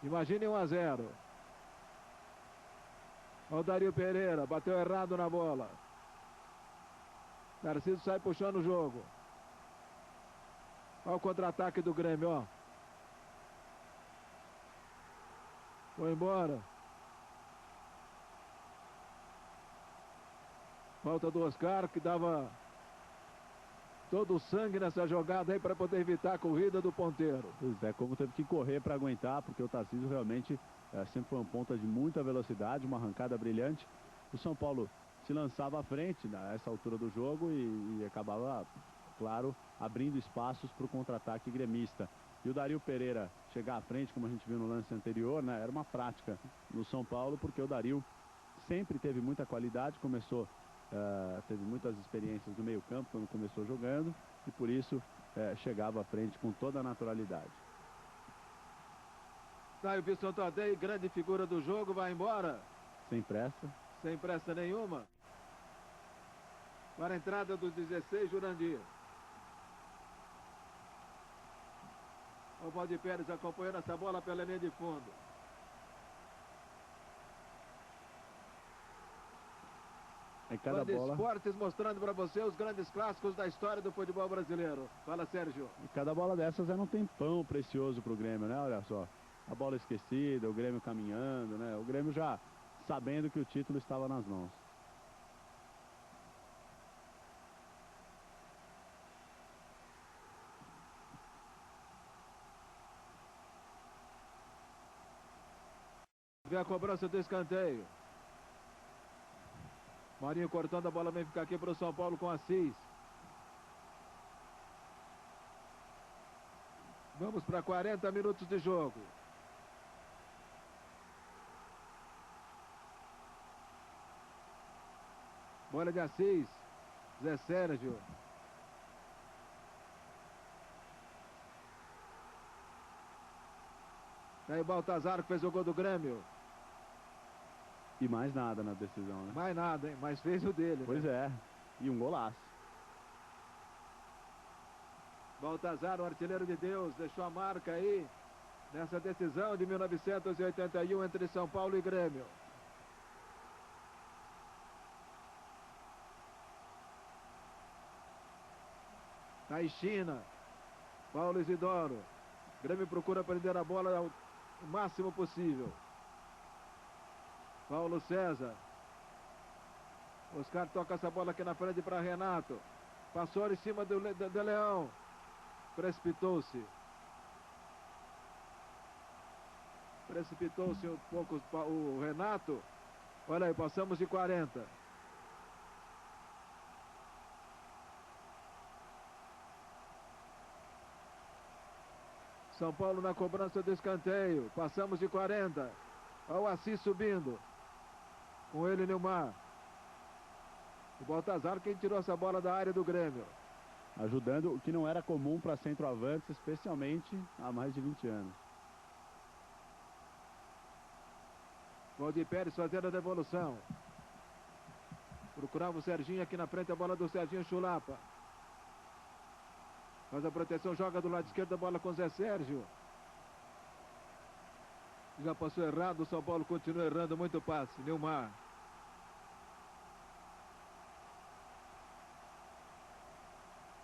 Imagine 1-0. Olha o Dario Pereira, bateu errado na bola. Narciso sai puxando o jogo. Olha o contra-ataque do Grêmio, ó. Foi embora. Falta do Oscar, que dava todo o sangue nessa jogada aí para poder evitar a corrida do ponteiro. Pois é, como teve que correr para aguentar, porque o Tarcísio realmente sempre foi um ponta de muita velocidade, uma arrancada brilhante. O São Paulo se lançava à frente nessa altura do jogo e acabava, claro, abrindo espaços para o contra-ataque gremista. E o Dario Pereira chegar à frente, como a gente viu no lance anterior, né, era uma prática no São Paulo, porque o Dario sempre teve muita qualidade, teve muitas experiências no meio campo quando começou jogando e por isso chegava à frente com toda a naturalidade. Tá, o Wilson Tadei, grande figura do jogo, vai embora. Sem pressa. Sem pressa nenhuma. Para a entrada dos 16, Jurandir. O Valdir Pérez acompanhando essa bola pela linha de fundo. Em cada Band bola. Esportes mostrando para você os grandes clássicos da história do futebol brasileiro. Fala, Sérgio. E cada bola dessas era um tempão precioso pro Grêmio, né? Olha só. A bola esquecida, o Grêmio caminhando, né? O Grêmio já sabendo que o título estava nas mãos. Vê a cobrança do escanteio. Marinho cortando, a bola vem ficar aqui para o São Paulo com Assis. Vamos para 40 minutos de jogo. Bola de Assis. Zé Sérgio. Tá aí o Baltazar que fez o gol do Grêmio. E mais nada na decisão, né? Mais nada, hein? Mas fez o dele. Pois é. E um golaço. Baltazar, o artilheiro de Deus, deixou a marca aí nessa decisão de 1981 entre São Paulo e Grêmio. Tá aí China. Paulo Isidoro. Grêmio procura prender a bola ao máximo possível. Paulo César. Oscar toca essa bola aqui na frente para Renato. Passou em cima do Leão. Precipitou-se. Precipitou-se um pouco o Renato. Olha aí, passamos de 40. São Paulo na cobrança do escanteio. Passamos de 40. Olha o Assis subindo. Com ele, Nilmar. O Baltazar quem tirou essa bola da área do Grêmio. Ajudando o que não era comum para centroavantes, especialmente há mais de 20 anos. Valdir Pérez fazendo a devolução. Procurava o Serginho aqui na frente, a bola do Serginho Chulapa. Faz a proteção, joga do lado esquerdo, a bola com o Zé Sérgio. Já passou errado, o São Paulo continua errando muito passe. Nilmar.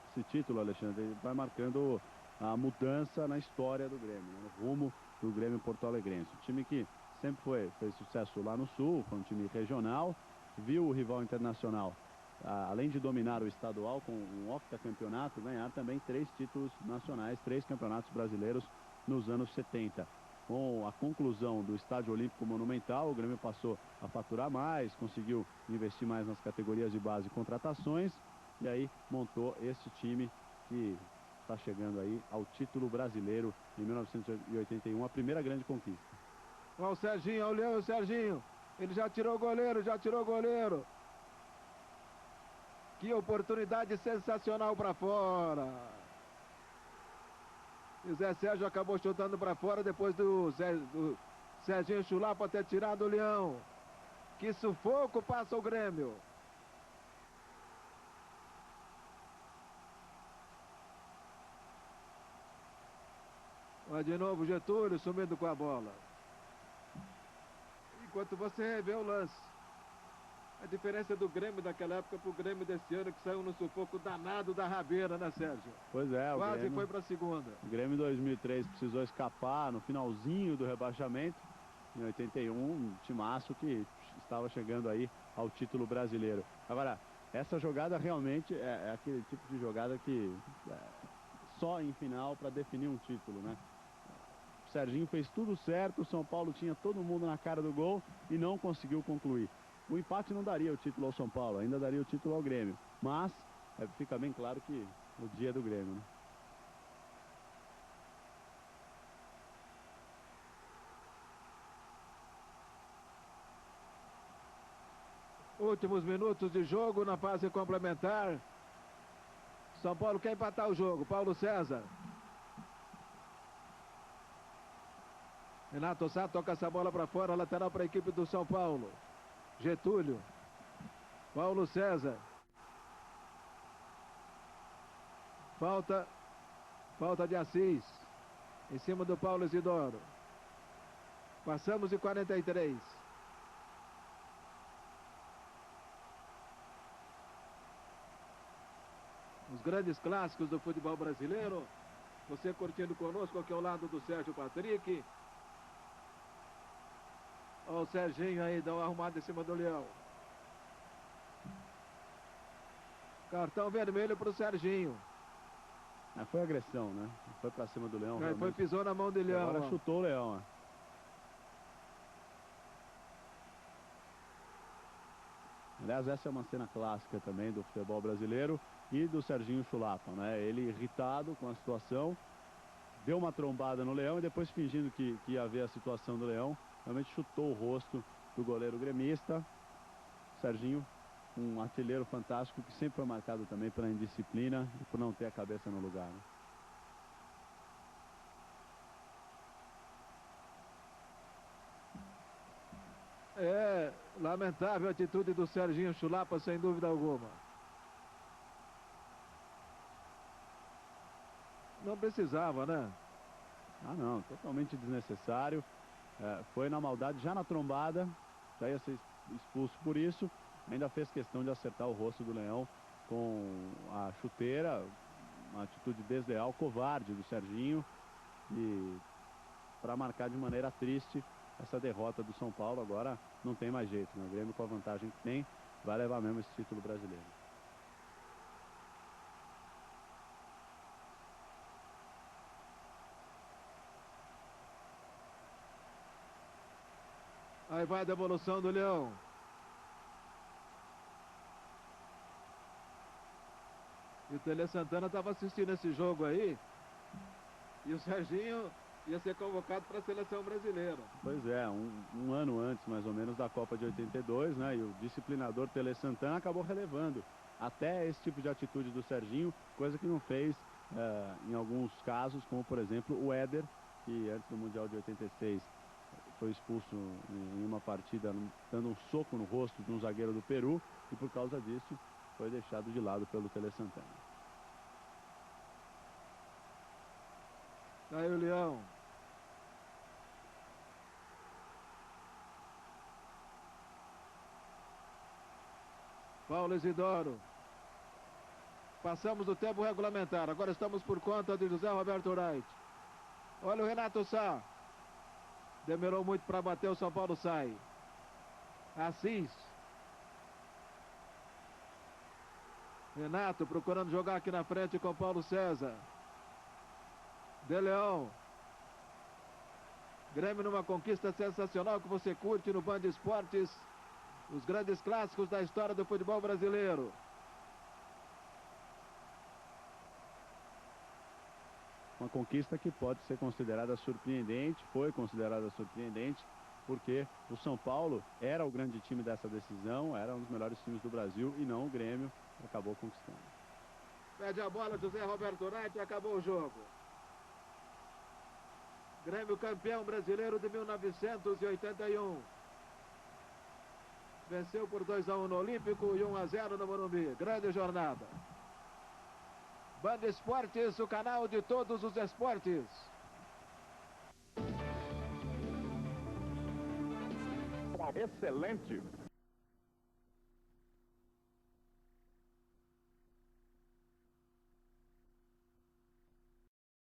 Esse título, Alexandre, vai marcando a mudança na história do Grêmio, né? No rumo do Grêmio porto-alegrense. Um time que sempre fez sucesso lá no Sul, foi um time regional, viu o rival internacional, além de dominar o estadual com um octacampeonato, ganhar também 3 títulos nacionais, 3 campeonatos brasileiros nos anos 70. Com a conclusão do Estádio Olímpico Monumental, o Grêmio passou a faturar mais, conseguiu investir mais nas categorias de base e contratações, e aí montou esse time que está chegando aí ao título brasileiro em 1981, a primeira grande conquista. Olha o Serginho, olha o Serginho. Ele já tirou o goleiro, já tirou o goleiro. Que oportunidade sensacional para fora. E o Zé Sérgio acabou chutando para fora depois do Serginho Chulapa ter tirado o Leão. Que sufoco passa o Grêmio. Olha de novo Getúlio sumindo com a bola. Enquanto você revê o lance. A diferença do Grêmio daquela época para o Grêmio desse ano, que saiu no sufoco danado da rabeira, né, Sérgio? Pois é, o Quase Grêmio foi para a segunda. O Grêmio em 2003 precisou escapar no finalzinho do rebaixamento. Em 81, um timaço que estava chegando aí ao título brasileiro. Agora, essa jogada realmente é aquele tipo de jogada que só em final para definir um título, né? O Serginho fez tudo certo, o São Paulo tinha todo mundo na cara do gol e não conseguiu concluir. O empate não daria o título ao São Paulo, ainda daria o título ao Grêmio. Mas fica bem claro que o dia é do Grêmio, né? Últimos minutos de jogo na fase complementar. São Paulo quer empatar o jogo. Paulo César. Renato Sá toca essa bola para fora, lateral para a equipe do São Paulo. Getúlio. Paulo César. Falta de Assis. Em cima do Paulo Isidoro. Passamos de 43. grandes clássicos do futebol brasileiro. Você curtindo conosco aqui ao lado do Sérgio Patrick. Olha o Serginho aí, dá uma arrumada em cima do Leão. Cartão vermelho para o Serginho. Foi agressão, né? Foi para cima do Leão. Foi, pisou na mão do Leão. Agora chutou o Leão, Aliás, essa é uma cena clássica também do futebol brasileiro e do Serginho Chulapa, né? Ele irritado com a situação, deu uma trombada no Leão e depois fingindo que ia ver a situação do Leão, realmente chutou o rosto do goleiro gremista. Serginho, um artilheiro fantástico que sempre foi marcado também pela indisciplina e por não ter a cabeça no lugar, né? É lamentável a atitude do Serginho Chulapa, sem dúvida alguma. Não precisava, né? Não, totalmente desnecessário. Foi na maldade, já na trombada, já ia ser expulso por isso. Ainda fez questão de acertar o rosto do Leão com a chuteira. Uma atitude desleal, covarde do Serginho. E para marcar de maneira triste essa derrota do São Paulo. Agora não tem mais jeito, né? O Grêmio, com a vantagem que tem, vai levar mesmo esse título brasileiro. Aí vai a devolução do Leão. E o Tele Santana estava assistindo esse jogo aí. E o Serginho ia ser convocado para a seleção brasileira. Pois é, um ano antes, mais ou menos, da Copa de 82, né? E o disciplinador Tele Santana acabou relevando até esse tipo de atitude do Serginho, coisa que não fez em alguns casos, como, por exemplo, o Éder, que antes do Mundial de 86 foi expulso em uma partida dando um soco no rosto de um zagueiro do Peru, e por causa disso foi deixado de lado pelo Tele Santana. Aí o Leão. Paulo Isidoro. Passamos do tempo regulamentar. Agora estamos por conta de José Roberto Wright. Olha o Renato Sá. Demorou muito para bater, o São Paulo sai. Assis. Renato procurando jogar aqui na frente com Paulo César. De Leão. Grêmio numa conquista sensacional que você curte no Band Esportes. Os grandes clássicos da história do futebol brasileiro. Uma conquista que pode ser considerada surpreendente, foi considerada surpreendente, porque o São Paulo era o grande time dessa decisão, era um dos melhores times do Brasil e não o Grêmio, acabou conquistando. Pede a bola José Roberto Wright e acabou o jogo. Grêmio campeão brasileiro de 1981. Venceu por 2-1 no Olímpico e 1-0 no Morumbi. Grande jornada. Band Esportes, o canal de todos os esportes. Excelente.